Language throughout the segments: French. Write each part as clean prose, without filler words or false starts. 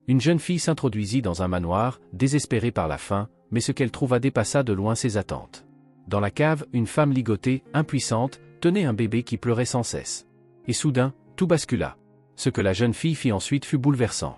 Une jeune fille s'introduisit dans un manoir, désespérée par la faim, mais ce qu'elle trouva dépassa de loin ses attentes. Dans la cave, une femme ligotée, impuissante, tenait un bébé qui pleurait sans cesse. Et soudain, tout bascula. Ce que la jeune fille fit ensuite fut bouleversant.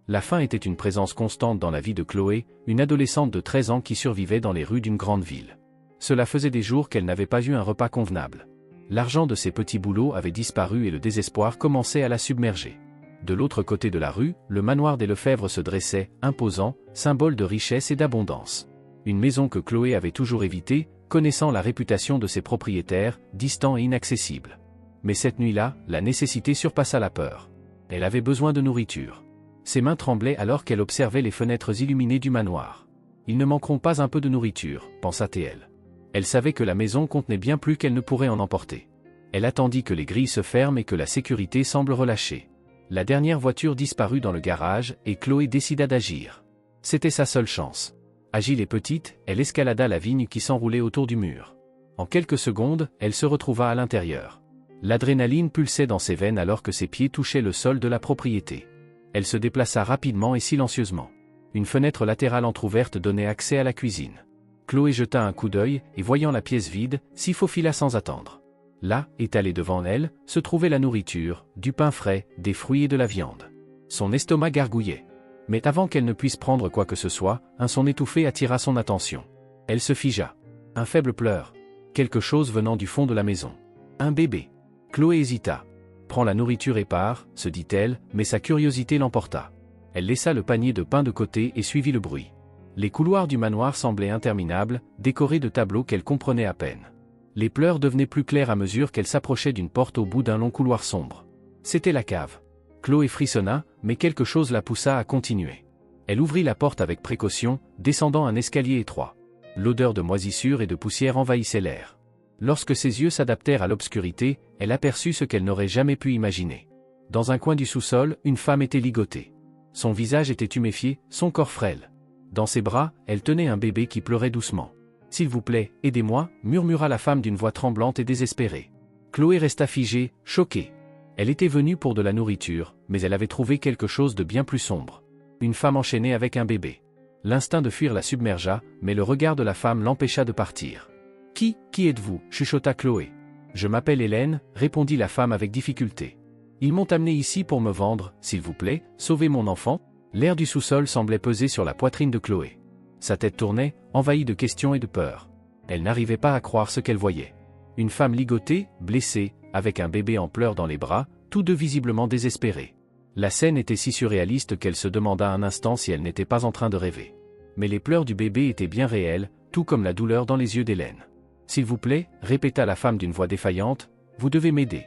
La faim était une présence constante dans la vie de Chloé, une adolescente de 13 ans qui survivait dans les rues d'une grande ville. Cela faisait des jours qu'elle n'avait pas eu un repas convenable. L'argent de ses petits boulots avait disparu et le désespoir commençait à la submerger. De l'autre côté de la rue, le manoir des Lefebvre se dressait, imposant, symbole de richesse et d'abondance. Une maison que Chloé avait toujours évitée, connaissant la réputation de ses propriétaires, distants et inaccessibles. Mais cette nuit-là, la nécessité surpassa la peur. Elle avait besoin de nourriture. Ses mains tremblaient alors qu'elle observait les fenêtres illuminées du manoir. Ils ne manqueront pas un peu de nourriture, pensa-t-elle. Elle savait que la maison contenait bien plus qu'elle ne pourrait en emporter. Elle attendit que les grilles se ferment et que la sécurité semble relâchée. La dernière voiture disparut dans le garage et Chloé décida d'agir. C'était sa seule chance. Agile et petite, elle escalada la vigne qui s'enroulait autour du mur. En quelques secondes, elle se retrouva à l'intérieur. L'adrénaline pulsait dans ses veines alors que ses pieds touchaient le sol de la propriété. Elle se déplaça rapidement et silencieusement. Une fenêtre latérale entr'ouverte donnait accès à la cuisine. Chloé jeta un coup d'œil et voyant la pièce vide, s'y faufila sans attendre. Là, étalée devant elle, se trouvait la nourriture, du pain frais, des fruits et de la viande. Son estomac gargouillait. Mais avant qu'elle ne puisse prendre quoi que ce soit, un son étouffé attira son attention. Elle se figea. Un faible pleur. Quelque chose venant du fond de la maison. Un bébé. Chloé hésita. Prends la nourriture et pars, se dit-elle, mais sa curiosité l'emporta. Elle laissa le panier de pain de côté et suivit le bruit. Les couloirs du manoir semblaient interminables, décorés de tableaux qu'elle comprenait à peine. Les pleurs devenaient plus clairs à mesure qu'elle s'approchait d'une porte au bout d'un long couloir sombre. C'était la cave. Chloé frissonna, mais quelque chose la poussa à continuer. Elle ouvrit la porte avec précaution, descendant un escalier étroit. L'odeur de moisissure et de poussière envahissait l'air. Lorsque ses yeux s'adaptèrent à l'obscurité, elle aperçut ce qu'elle n'aurait jamais pu imaginer. Dans un coin du sous-sol, une femme était ligotée. Son visage était tuméfié, son corps frêle. Dans ses bras, elle tenait un bébé qui pleurait doucement. « S'il vous plaît, aidez-moi » murmura la femme d'une voix tremblante et désespérée. Chloé resta figée, choquée. Elle était venue pour de la nourriture, mais elle avait trouvé quelque chose de bien plus sombre. Une femme enchaînée avec un bébé. L'instinct de fuir la submergea, mais le regard de la femme l'empêcha de partir. « Qui êtes-vous » chuchota Chloé. « Je m'appelle Hélène » répondit la femme avec difficulté. « Ils m'ont amené ici pour me vendre, s'il vous plaît, sauvez mon enfant » L'air du sous-sol semblait peser sur la poitrine de Chloé. Sa tête tournait, envahie de questions et de peur. Elle n'arrivait pas à croire ce qu'elle voyait. Une femme ligotée, blessée, avec un bébé en pleurs dans les bras, tous deux visiblement désespérés. La scène était si surréaliste qu'elle se demanda un instant si elle n'était pas en train de rêver. Mais les pleurs du bébé étaient bien réels, tout comme la douleur dans les yeux d'Hélène. « S'il vous plaît » répéta la femme d'une voix défaillante, « vous devez m'aider.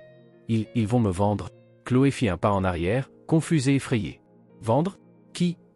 Ils vont me vendre. » Chloé fit un pas en arrière, confuse et effrayée. « Vendre ?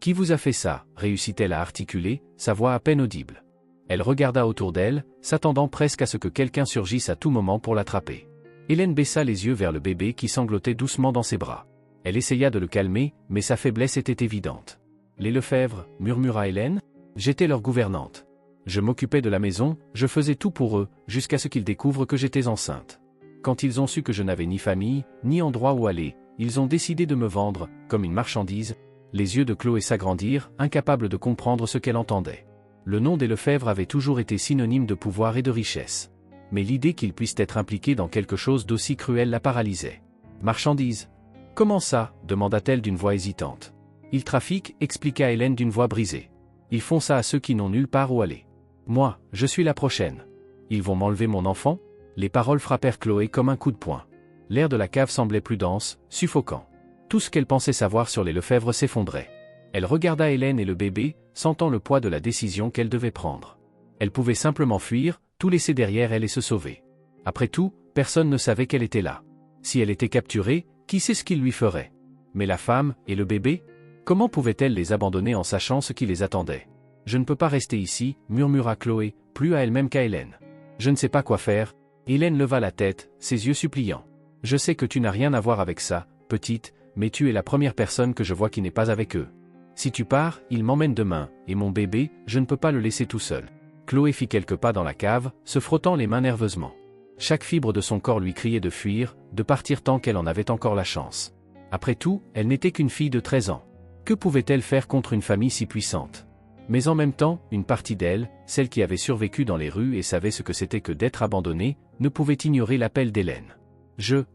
Qui vous a fait ça » réussit-elle à articuler, sa voix à peine audible. Elle regarda autour d'elle, s'attendant presque à ce que quelqu'un surgisse à tout moment pour l'attraper. Hélène baissa les yeux vers le bébé qui sanglotait doucement dans ses bras. Elle essaya de le calmer, mais sa faiblesse était évidente. « Les Lefebvre » murmura Hélène. « J'étais leur gouvernante. Je m'occupais de la maison, je faisais tout pour eux, jusqu'à ce qu'ils découvrent que j'étais enceinte. Quand ils ont su que je n'avais ni famille, ni endroit où aller, ils ont décidé de me vendre, comme une marchandise. » Les yeux de Chloé s'agrandirent, incapable de comprendre ce qu'elle entendait. Le nom des Lefebvre avait toujours été synonyme de pouvoir et de richesse. Mais l'idée qu'ils puissent être impliqués dans quelque chose d'aussi cruel la paralysait. « Marchandise ? Comment ça » demanda-t-elle d'une voix hésitante. « Ils trafiquent » expliqua Hélène d'une voix brisée. « Ils font ça à ceux qui n'ont nulle part où aller. Moi, je suis la prochaine. Ils vont m'enlever mon enfant ?» Les paroles frappèrent Chloé comme un coup de poing. L'air de la cave semblait plus dense, suffocant. Tout ce qu'elle pensait savoir sur les Lefebvre s'effondrait. Elle regarda Hélène et le bébé, sentant le poids de la décision qu'elle devait prendre. Elle pouvait simplement fuir, tout laisser derrière elle et se sauver. Après tout, personne ne savait qu'elle était là. Si elle était capturée, qui sait ce qu'il lui ferait? Mais la femme, et le bébé? Comment pouvait-elle les abandonner en sachant ce qui les attendait? « Je ne peux pas rester ici » murmura Chloé, plus à elle-même qu'à Hélène. « Je ne sais pas quoi faire. » Hélène leva la tête, ses yeux suppliants. « Je sais que tu n'as rien à voir avec ça, petite, mais tu es la première personne que je vois qui n'est pas avec eux. Si tu pars, ils m'emmènent demain, et mon bébé, je ne peux pas le laisser tout seul. » Chloé fit quelques pas dans la cave, se frottant les mains nerveusement. Chaque fibre de son corps lui criait de fuir, de partir tant qu'elle en avait encore la chance. Après tout, elle n'était qu'une fille de 13 ans. Que pouvait-elle faire contre une famille si puissante? Mais en même temps, une partie d'elle, celle qui avait survécu dans les rues et savait ce que c'était que d'être abandonnée, ne pouvait ignorer l'appel d'Hélène.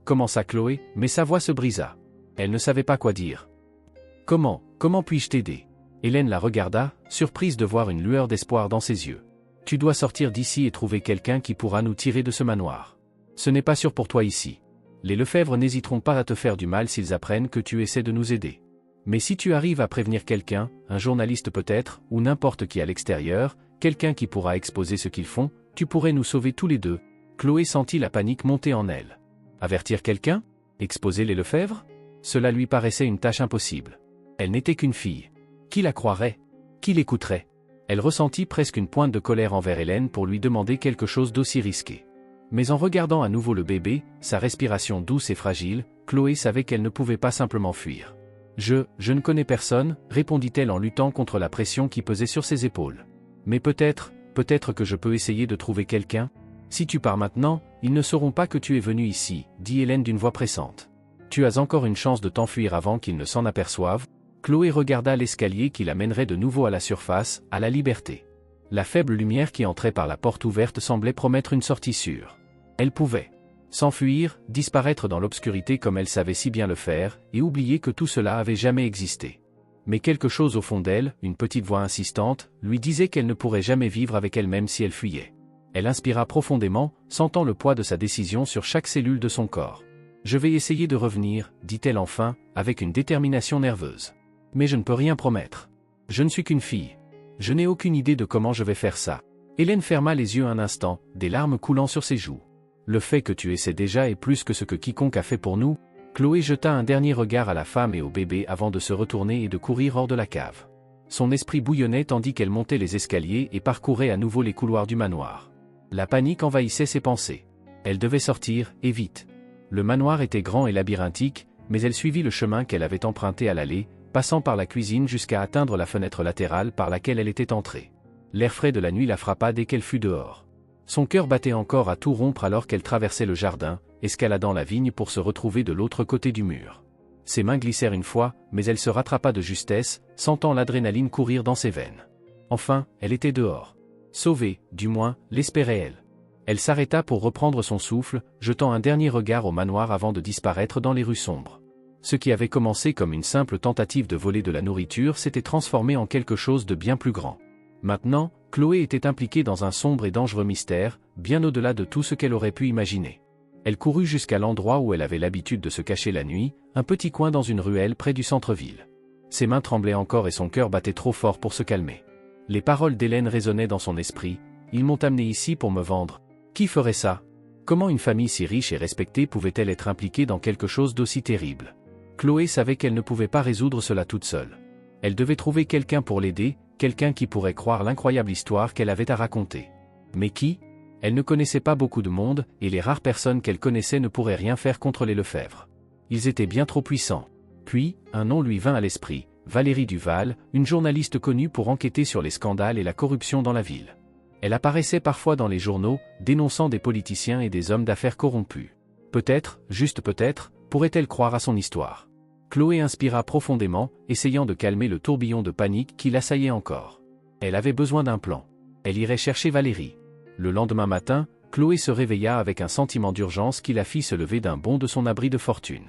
Commença Chloé, mais sa voix se brisa. Elle ne savait pas quoi dire. Comment puis-je t'aider? Hélène la regarda, surprise de voir une lueur d'espoir dans ses yeux. Tu dois sortir d'ici et trouver quelqu'un qui pourra nous tirer de ce manoir. Ce n'est pas sûr pour toi ici. Les Lefebvre n'hésiteront pas à te faire du mal s'ils apprennent que tu essaies de nous aider. Mais si tu arrives à prévenir quelqu'un, un journaliste peut-être, ou n'importe qui à l'extérieur, quelqu'un qui pourra exposer ce qu'ils font, tu pourrais nous sauver tous les deux. Chloé sentit la panique monter en elle. Avertir quelqu'un? Exposer les Lefebvre? Cela lui paraissait une tâche impossible. Elle n'était qu'une fille. Qui la croirait? Qui l'écouterait? Elle ressentit presque une pointe de colère envers Hélène pour lui demander quelque chose d'aussi risqué. Mais en regardant à nouveau le bébé, sa respiration douce et fragile, Chloé savait qu'elle ne pouvait pas simplement fuir. Je ne connais personne, répondit-elle en luttant contre la pression qui pesait sur ses épaules. Mais peut-être que je peux essayer de trouver quelqu'un. Si tu pars maintenant, ils ne sauront pas que tu es venu ici, dit Hélène d'une voix pressante. Tu as encore une chance de t'enfuir avant qu'ils ne s'en aperçoivent. Chloé regarda l'escalier qui la mènerait de nouveau à la surface, à la liberté. La faible lumière qui entrait par la porte ouverte semblait promettre une sortie sûre. Elle pouvait s'enfuir, disparaître dans l'obscurité comme elle savait si bien le faire, et oublier que tout cela avait jamais existé. Mais quelque chose au fond d'elle, une petite voix insistante, lui disait qu'elle ne pourrait jamais vivre avec elle-même si elle fuyait. Elle inspira profondément, sentant le poids de sa décision sur chaque cellule de son corps. Je vais essayer de revenir, dit-elle enfin, avec une détermination nerveuse. Mais je ne peux rien promettre. Je ne suis qu'une fille. Je n'ai aucune idée de comment je vais faire ça. Hélène ferma les yeux un instant, des larmes coulant sur ses joues. Le fait que tu essaies déjà est plus que ce que quiconque a fait pour nous. Chloé jeta un dernier regard à la femme et au bébé avant de se retourner et de courir hors de la cave. Son esprit bouillonnait tandis qu'elle montait les escaliers et parcourait à nouveau les couloirs du manoir. La panique envahissait ses pensées. Elle devait sortir, et vite. Le manoir était grand et labyrinthique, mais elle suivit le chemin qu'elle avait emprunté à l'allée, passant par la cuisine jusqu'à atteindre la fenêtre latérale par laquelle elle était entrée. L'air frais de la nuit la frappa dès qu'elle fut dehors. Son cœur battait encore à tout rompre alors qu'elle traversait le jardin, escaladant la vigne pour se retrouver de l'autre côté du mur. Ses mains glissèrent une fois, mais elle se rattrapa de justesse, sentant l'adrénaline courir dans ses veines. Enfin, elle était dehors. Sauvée, du moins, l'espérait-elle. Elle s'arrêta pour reprendre son souffle, jetant un dernier regard au manoir avant de disparaître dans les rues sombres. Ce qui avait commencé comme une simple tentative de voler de la nourriture s'était transformé en quelque chose de bien plus grand. Maintenant, Chloé était impliquée dans un sombre et dangereux mystère, bien au-delà de tout ce qu'elle aurait pu imaginer. Elle courut jusqu'à l'endroit où elle avait l'habitude de se cacher la nuit, un petit coin dans une ruelle près du centre-ville. Ses mains tremblaient encore et son cœur battait trop fort pour se calmer. Les paroles d'Hélène résonnaient dans son esprit. Ils m'ont amené ici pour me vendre. Qui ferait ça? Comment une famille si riche et respectée pouvait-elle être impliquée dans quelque chose d'aussi terrible? Chloé savait qu'elle ne pouvait pas résoudre cela toute seule. Elle devait trouver quelqu'un pour l'aider, quelqu'un qui pourrait croire l'incroyable histoire qu'elle avait à raconter. Mais qui? Elle ne connaissait pas beaucoup de monde, et les rares personnes qu'elle connaissait ne pourraient rien faire contre les Lefebvre. Ils étaient bien trop puissants. Puis, un nom lui vint à l'esprit, Valérie Duval, une journaliste connue pour enquêter sur les scandales et la corruption dans la ville. Elle apparaissait parfois dans les journaux, dénonçant des politiciens et des hommes d'affaires corrompus. Peut-être, juste peut-être, pourrait-elle croire à son histoire. Chloé inspira profondément, essayant de calmer le tourbillon de panique qui l'assaillait encore. Elle avait besoin d'un plan. Elle irait chercher Valérie. Le lendemain matin, Chloé se réveilla avec un sentiment d'urgence qui la fit se lever d'un bond de son abri de fortune.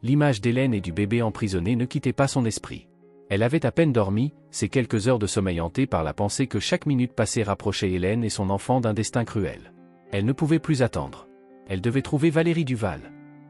L'image d'Hélène et du bébé emprisonné ne quittait pas son esprit. Elle avait à peine dormi, ces quelques heures de sommeil hantées par la pensée que chaque minute passée rapprochait Hélène et son enfant d'un destin cruel. Elle ne pouvait plus attendre. Elle devait trouver Valérie Duval.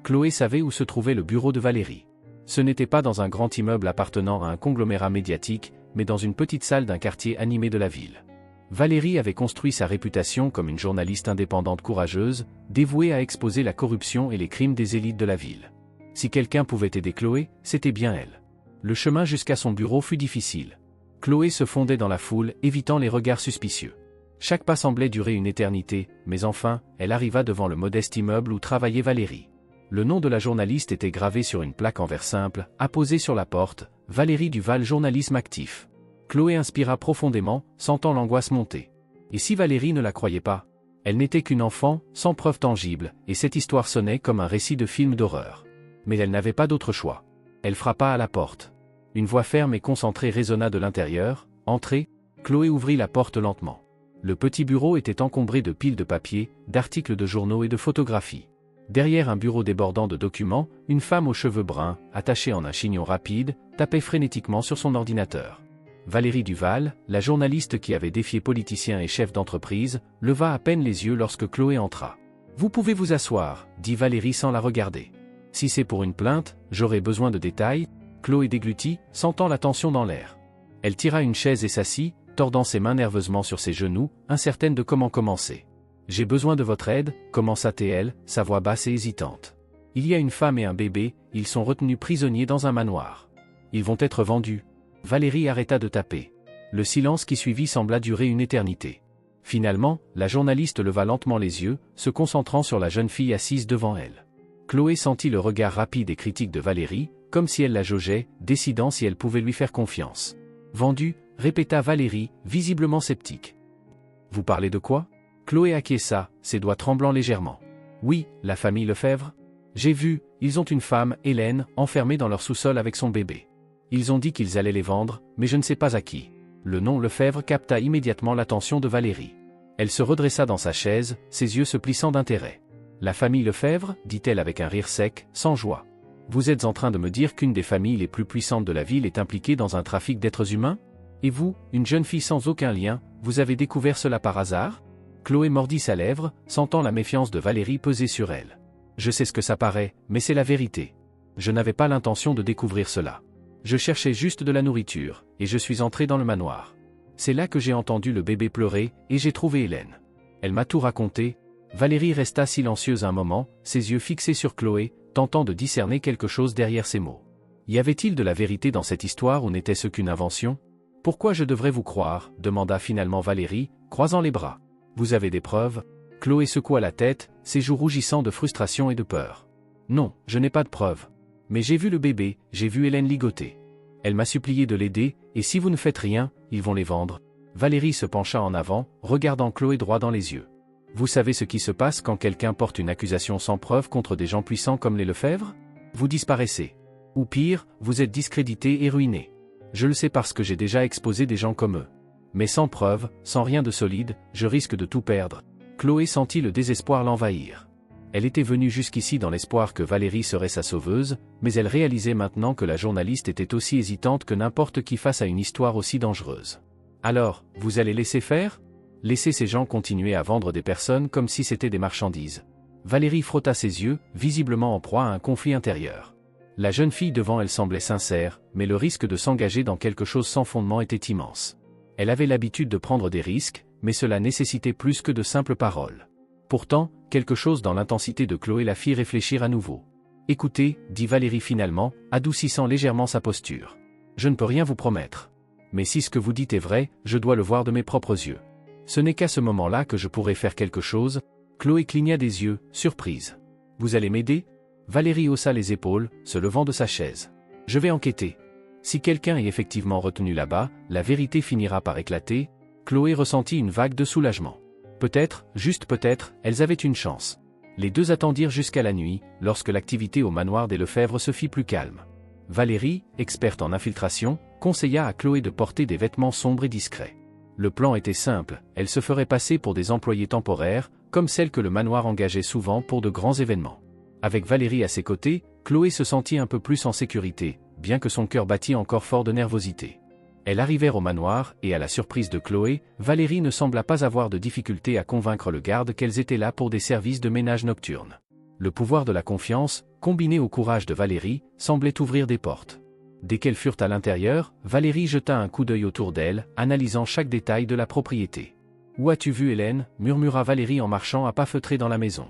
Chloé savait où se trouvait le bureau de Valérie. Ce n'était pas dans un grand immeuble appartenant à un conglomérat médiatique, mais dans une petite salle d'un quartier animé de la ville. Valérie avait construit sa réputation comme une journaliste indépendante courageuse, dévouée à exposer la corruption et les crimes des élites de la ville. Si quelqu'un pouvait aider Chloé, c'était bien elle. Le chemin jusqu'à son bureau fut difficile. Chloé se fondait dans la foule, évitant les regards suspicieux. Chaque pas semblait durer une éternité, mais enfin, elle arriva devant le modeste immeuble où travaillait Valérie. Le nom de la journaliste était gravé sur une plaque en verre simple, apposée sur la porte, Valérie Duval, journalisme actif. Chloé inspira profondément, sentant l'angoisse monter. Et si Valérie ne la croyait pas? Elle n'était qu'une enfant, sans preuve tangible, et cette histoire sonnait comme un récit de film d'horreur. Mais elle n'avait pas d'autre choix. Elle frappa à la porte. Une voix ferme et concentrée résonna de l'intérieur. « Entrez !» Chloé ouvrit la porte lentement. Le petit bureau était encombré de piles de papier, d'articles de journaux et de photographies. Derrière un bureau débordant de documents, une femme aux cheveux bruns, attachée en un chignon rapide, tapait frénétiquement sur son ordinateur. Valérie Duval, la journaliste qui avait défié politiciens et chefs d'entreprise, leva à peine les yeux lorsque Chloé entra. « Vous pouvez vous asseoir, » dit Valérie sans la regarder. « Si c'est pour une plainte, j'aurai besoin de détails. » Chloé déglutit, sentant la tension dans l'air. Elle tira une chaise et s'assit, tordant ses mains nerveusement sur ses genoux, incertaine de comment commencer. « J'ai besoin de votre aide, » commença-t-elle, sa voix basse et hésitante. « Il y a une femme et un bébé, ils sont retenus prisonniers dans un manoir. Ils vont être vendus. » Valérie arrêta de taper. Le silence qui suivit sembla durer une éternité. Finalement, la journaliste leva lentement les yeux, se concentrant sur la jeune fille assise devant elle. Chloé sentit le regard rapide et critique de Valérie, comme si elle la jaugeait, décidant si elle pouvait lui faire confiance. « Vendu ?» répéta Valérie, visiblement sceptique. « Vous parlez de quoi ?» Chloé acquiesça, ses doigts tremblant légèrement. « Oui, la famille Lefebvre. J'ai vu, ils ont une femme, Hélène, enfermée dans leur sous-sol avec son bébé. Ils ont dit qu'ils allaient les vendre, mais je ne sais pas à qui. » Le nom Lefebvre capta immédiatement l'attention de Valérie. Elle se redressa dans sa chaise, ses yeux se plissant d'intérêt. « La famille Lefebvre » dit-elle avec un rire sec, sans joie. « Vous êtes en train de me dire qu'une des familles les plus puissantes de la ville est impliquée dans un trafic d'êtres humains ? Et vous, une jeune fille sans aucun lien, vous avez découvert cela par hasard ?» Chloé mordit sa lèvre, sentant la méfiance de Valérie peser sur elle. « Je sais ce que ça paraît, mais c'est la vérité. Je n'avais pas l'intention de découvrir cela. Je cherchais juste de la nourriture, et je suis entré dans le manoir. C'est là que j'ai entendu le bébé pleurer, et j'ai trouvé Hélène. Elle m'a tout raconté. » Valérie resta silencieuse un moment, ses yeux fixés sur Chloé, tentant de discerner quelque chose derrière ses mots. Y avait-il de la vérité dans cette histoire ou n'était-ce qu'une invention ? « Pourquoi je devrais vous croire ?» demanda finalement Valérie, croisant les bras. « Vous avez des preuves ?» Chloé secoua la tête, ses joues rougissant de frustration et de peur. « Non, je n'ai pas de preuves. Mais j'ai vu le bébé, j'ai vu Hélène ligoter. Elle m'a supplié de l'aider, et si vous ne faites rien, ils vont les vendre. » Valérie se pencha en avant, regardant Chloé droit dans les yeux. « Vous savez ce qui se passe quand quelqu'un porte une accusation sans preuve contre des gens puissants comme les Lefebvre ? Vous disparaissez. Ou pire, vous êtes discrédité et ruiné. Je le sais parce que j'ai déjà exposé des gens comme eux. Mais sans preuve, sans rien de solide, je risque de tout perdre. » Chloé sentit le désespoir l'envahir. Elle était venue jusqu'ici dans l'espoir que Valérie serait sa sauveuse, mais elle réalisait maintenant que la journaliste était aussi hésitante que n'importe qui face à une histoire aussi dangereuse. « Alors, vous allez laisser faire ? Laisser ces gens continuer à vendre des personnes comme si c'était des marchandises. » Valérie frotta ses yeux, visiblement en proie à un conflit intérieur. La jeune fille devant elle semblait sincère, mais le risque de s'engager dans quelque chose sans fondement était immense. Elle avait l'habitude de prendre des risques, mais cela nécessitait plus que de simples paroles. Pourtant, quelque chose dans l'intensité de Chloé la fit réfléchir à nouveau. « Écoutez, » dit Valérie finalement, adoucissant légèrement sa posture. « Je ne peux rien vous promettre. Mais si ce que vous dites est vrai, je dois le voir de mes propres yeux. Ce n'est qu'à ce moment-là que je pourrai faire quelque chose. » Chloé cligna des yeux, surprise. « Vous allez m'aider ?» Valérie haussa les épaules, se levant de sa chaise. « Je vais enquêter. Si quelqu'un est effectivement retenu là-bas, la vérité finira par éclater. » Chloé ressentit une vague de soulagement. Peut-être, juste peut-être, elles avaient une chance. Les deux attendirent jusqu'à la nuit, lorsque l'activité au manoir des Lefebvre se fit plus calme. Valérie, experte en infiltration, conseilla à Chloé de porter des vêtements sombres et discrets. Le plan était simple, elle se ferait passer pour des employés temporaires, comme celles que le manoir engageait souvent pour de grands événements. Avec Valérie à ses côtés, Chloé se sentit un peu plus en sécurité, bien que son cœur battît encore fort de nervosité. Elles arrivèrent au manoir, et à la surprise de Chloé, Valérie ne sembla pas avoir de difficulté à convaincre le garde qu'elles étaient là pour des services de ménage nocturne. Le pouvoir de la confiance, combiné au courage de Valérie, semblait ouvrir des portes. Dès qu'elles furent à l'intérieur, Valérie jeta un coup d'œil autour d'elle, analysant chaque détail de la propriété. « Où as-tu vu Hélène ?» murmura Valérie en marchant à pas feutrés dans la maison.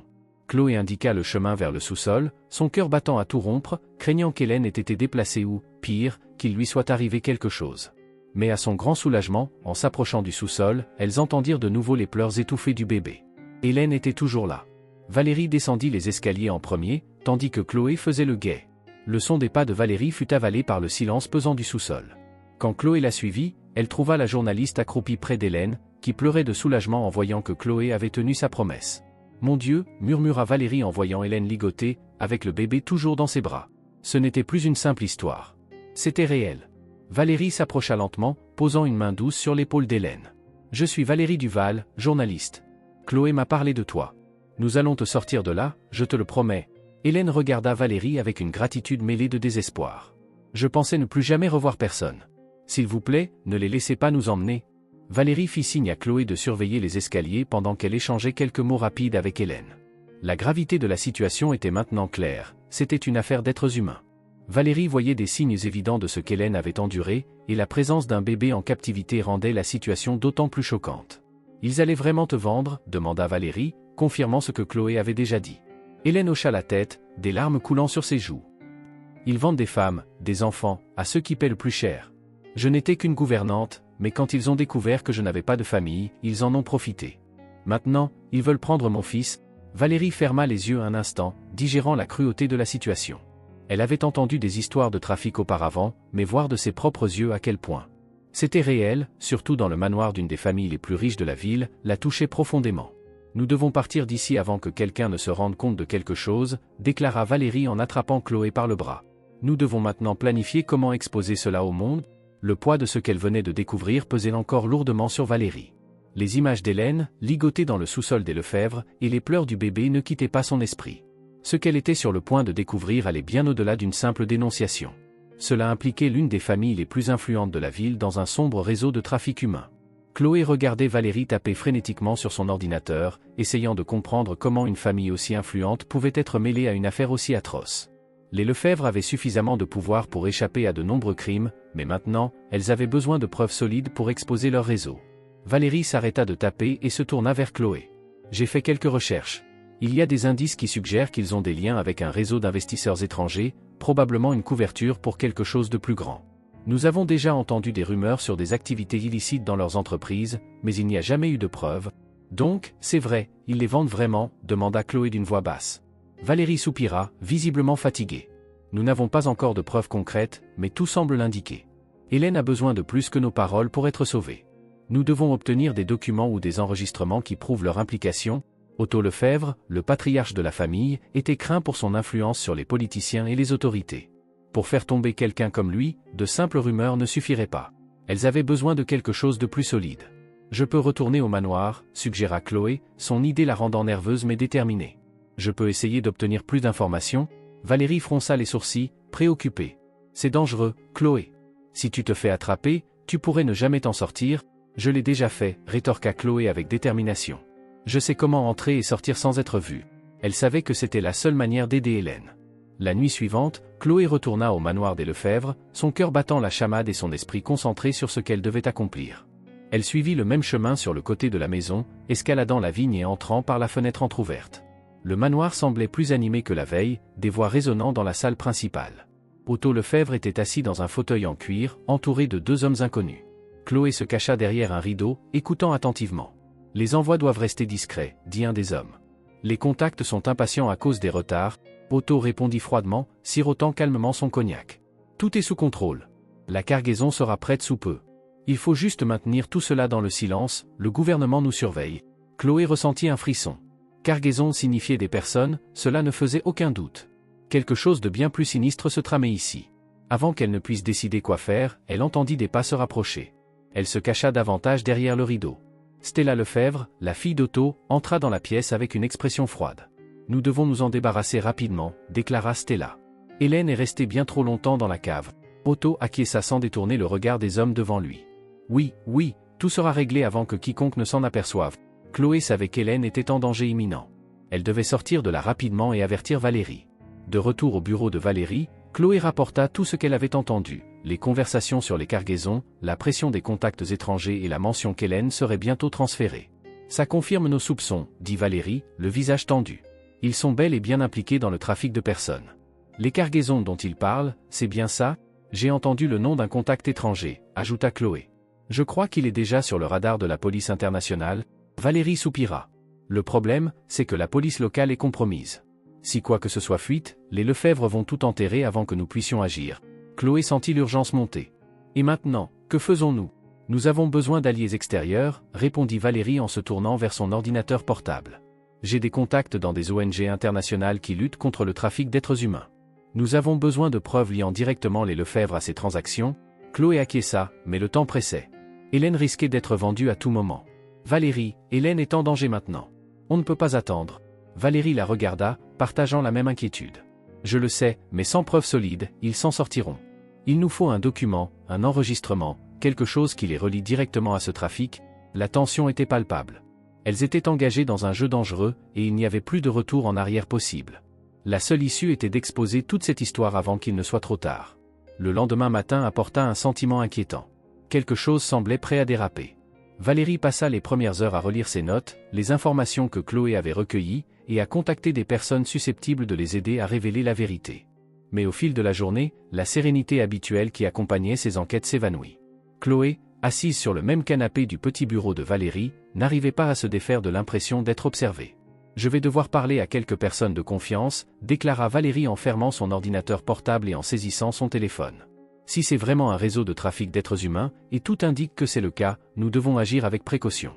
Chloé indiqua le chemin vers le sous-sol, son cœur battant à tout rompre, craignant qu'Hélène ait été déplacée ou, pire, qu'il lui soit arrivé quelque chose. Mais à son grand soulagement, en s'approchant du sous-sol, elles entendirent de nouveau les pleurs étouffés du bébé. Hélène était toujours là. Valérie descendit les escaliers en premier, tandis que Chloé faisait le guet. Le son des pas de Valérie fut avalé par le silence pesant du sous-sol. Quand Chloé la suivit, elle trouva la journaliste accroupie près d'Hélène, qui pleurait de soulagement en voyant que Chloé avait tenu sa promesse. « Mon Dieu » murmura Valérie en voyant Hélène ligoter, avec le bébé toujours dans ses bras. Ce n'était plus une simple histoire. C'était réel. Valérie s'approcha lentement, posant une main douce sur l'épaule d'Hélène. « Je suis Valérie Duval, journaliste. Chloé m'a parlé de toi. Nous allons te sortir de là, je te le promets. » Hélène regarda Valérie avec une gratitude mêlée de désespoir. « Je pensais ne plus jamais revoir personne. S'il vous plaît, ne les laissez pas nous emmener. » Valérie fit signe à Chloé de surveiller les escaliers pendant qu'elle échangeait quelques mots rapides avec Hélène. La gravité de la situation était maintenant claire, c'était une affaire d'êtres humains. Valérie voyait des signes évidents de ce qu'Hélène avait enduré, et la présence d'un bébé en captivité rendait la situation d'autant plus choquante. « Ils allaient vraiment te vendre ?» demanda Valérie, confirmant ce que Chloé avait déjà dit. Hélène hocha la tête, des larmes coulant sur ses joues. « Ils vendent des femmes, des enfants, à ceux qui paient le plus cher. Je n'étais qu'une gouvernante, mais quand ils ont découvert que je n'avais pas de famille, ils en ont profité. Maintenant, ils veulent prendre mon fils. » Valérie ferma les yeux un instant, digérant la cruauté de la situation. Elle avait entendu des histoires de trafic auparavant, mais voir de ses propres yeux à quel point c'était réel, surtout dans le manoir d'une des familles les plus riches de la ville, la touchait profondément. « Nous devons partir d'ici avant que quelqu'un ne se rende compte de quelque chose, » déclara Valérie en attrapant Chloé par le bras. « Nous devons maintenant planifier comment exposer cela au monde. » Le poids de ce qu'elle venait de découvrir pesait encore lourdement sur Valérie. Les images d'Hélène, ligotées dans le sous-sol des Lefebvre, et les pleurs du bébé ne quittaient pas son esprit. Ce qu'elle était sur le point de découvrir allait bien au-delà d'une simple dénonciation. Cela impliquait l'une des familles les plus influentes de la ville dans un sombre réseau de trafic humain. Chloé regardait Valérie taper frénétiquement sur son ordinateur, essayant de comprendre comment une famille aussi influente pouvait être mêlée à une affaire aussi atroce. Les Lefebvre avaient suffisamment de pouvoir pour échapper à de nombreux crimes, mais maintenant, elles avaient besoin de preuves solides pour exposer leur réseau. Valérie s'arrêta de taper et se tourna vers Chloé. « J'ai fait quelques recherches. Il y a des indices qui suggèrent qu'ils ont des liens avec un réseau d'investisseurs étrangers, probablement une couverture pour quelque chose de plus grand. Nous avons déjà entendu des rumeurs sur des activités illicites dans leurs entreprises, mais il n'y a jamais eu de preuves. Donc, c'est vrai, ils les vendent vraiment ?» demanda Chloé d'une voix basse. Valérie soupira, visiblement fatiguée. « Nous n'avons pas encore de preuves concrètes, mais tout semble l'indiquer. Hélène a besoin de plus que nos paroles pour être sauvée. Nous devons obtenir des documents ou des enregistrements qui prouvent leur implication. » Otto Lefebvre, le patriarche de la famille, était craint pour son influence sur les politiciens et les autorités. Pour faire tomber quelqu'un comme lui, de simples rumeurs ne suffiraient pas. Elles avaient besoin de quelque chose de plus solide. « Je peux retourner au manoir, » suggéra Chloé, son idée la rendant nerveuse mais déterminée. « Je peux essayer d'obtenir plus d'informations. » Valérie fronça les sourcils, préoccupée. « C'est dangereux, Chloé. Si tu te fais attraper, tu pourrais ne jamais t'en sortir. »« Je l'ai déjà fait, » rétorqua Chloé avec détermination. « Je sais comment entrer et sortir sans être vue. » Elle savait que c'était la seule manière d'aider Hélène. La nuit suivante, Chloé retourna au manoir des Lefebvre, son cœur battant la chamade et son esprit concentré sur ce qu'elle devait accomplir. Elle suivit le même chemin sur le côté de la maison, escaladant la vigne et entrant par la fenêtre entr'ouverte. Le manoir semblait plus animé que la veille, des voix résonnant dans la salle principale. Otto Lefebvre était assis dans un fauteuil en cuir, entouré de deux hommes inconnus. Chloé se cacha derrière un rideau, écoutant attentivement. « Les envois doivent rester discrets, » dit un des hommes. « Les contacts sont impatients à cause des retards. » Otto répondit froidement, sirotant calmement son cognac. « Tout est sous contrôle. La cargaison sera prête sous peu. Il faut juste maintenir tout cela dans le silence, le gouvernement nous surveille. » Chloé ressentit un frisson. Cargaison signifiait des personnes, cela ne faisait aucun doute. Quelque chose de bien plus sinistre se tramait ici. Avant qu'elle ne puisse décider quoi faire, elle entendit des pas se rapprocher. Elle se cacha davantage derrière le rideau. Stella Lefebvre, la fille d'Otto, entra dans la pièce avec une expression froide. « Nous devons nous en débarrasser rapidement, » déclara Stella. Hélène est restée bien trop longtemps dans la cave. Otto acquiesça sans détourner le regard des hommes devant lui. « Oui, oui, tout sera réglé avant que quiconque ne s'en aperçoive. » Chloé savait qu'Hélène était en danger imminent. Elle devait sortir de là rapidement et avertir Valérie. De retour au bureau de Valérie, Chloé rapporta tout ce qu'elle avait entendu, les conversations sur les cargaisons, la pression des contacts étrangers et la mention qu'Hélène serait bientôt transférée. « Ça confirme nos soupçons, » dit Valérie, le visage tendu. « Ils sont bel et bien impliqués dans le trafic de personnes. Les cargaisons dont ils parlent, c'est bien ça? J'ai entendu le nom d'un contact étranger, » ajouta Chloé. « Je crois qu'il est déjà sur le radar de la police internationale. » Valérie soupira. Le problème, c'est que la police locale est compromise. Si quoi que ce soit fuite, les Lefebvre vont tout enterrer avant que nous puissions agir. Chloé sentit l'urgence monter. Et maintenant, que faisons-nous? Nous avons besoin d'alliés extérieurs, répondit Valérie en se tournant vers son ordinateur portable. J'ai des contacts dans des ONG internationales qui luttent contre le trafic d'êtres humains. Nous avons besoin de preuves liant directement les Lefebvre à ces transactions. Chloé acquiesça, mais le temps pressait. Hélène risquait d'être vendue à tout moment. Valérie, Hélène est en danger maintenant. On ne peut pas attendre. Valérie la regarda, partageant la même inquiétude. Je le sais, mais sans preuve solide, ils s'en sortiront. Il nous faut un document, un enregistrement, quelque chose qui les relie directement à ce trafic. La tension était palpable. Elles étaient engagées dans un jeu dangereux, et il n'y avait plus de retour en arrière possible. La seule issue était d'exposer toute cette histoire avant qu'il ne soit trop tard. Le lendemain matin apporta un sentiment inquiétant. Quelque chose semblait prêt à déraper. Valérie passa les premières heures à relire ses notes, les informations que Chloé avait recueillies, et à contacter des personnes susceptibles de les aider à révéler la vérité. Mais au fil de la journée, la sérénité habituelle qui accompagnait ses enquêtes s'évanouit. Chloé, assise sur le même canapé du petit bureau de Valérie, n'arrivait pas à se défaire de l'impression d'être observée. « Je vais devoir parler à quelques personnes de confiance », déclara Valérie en fermant son ordinateur portable et en saisissant son téléphone. Si c'est vraiment un réseau de trafic d'êtres humains, et tout indique que c'est le cas, nous devons agir avec précaution.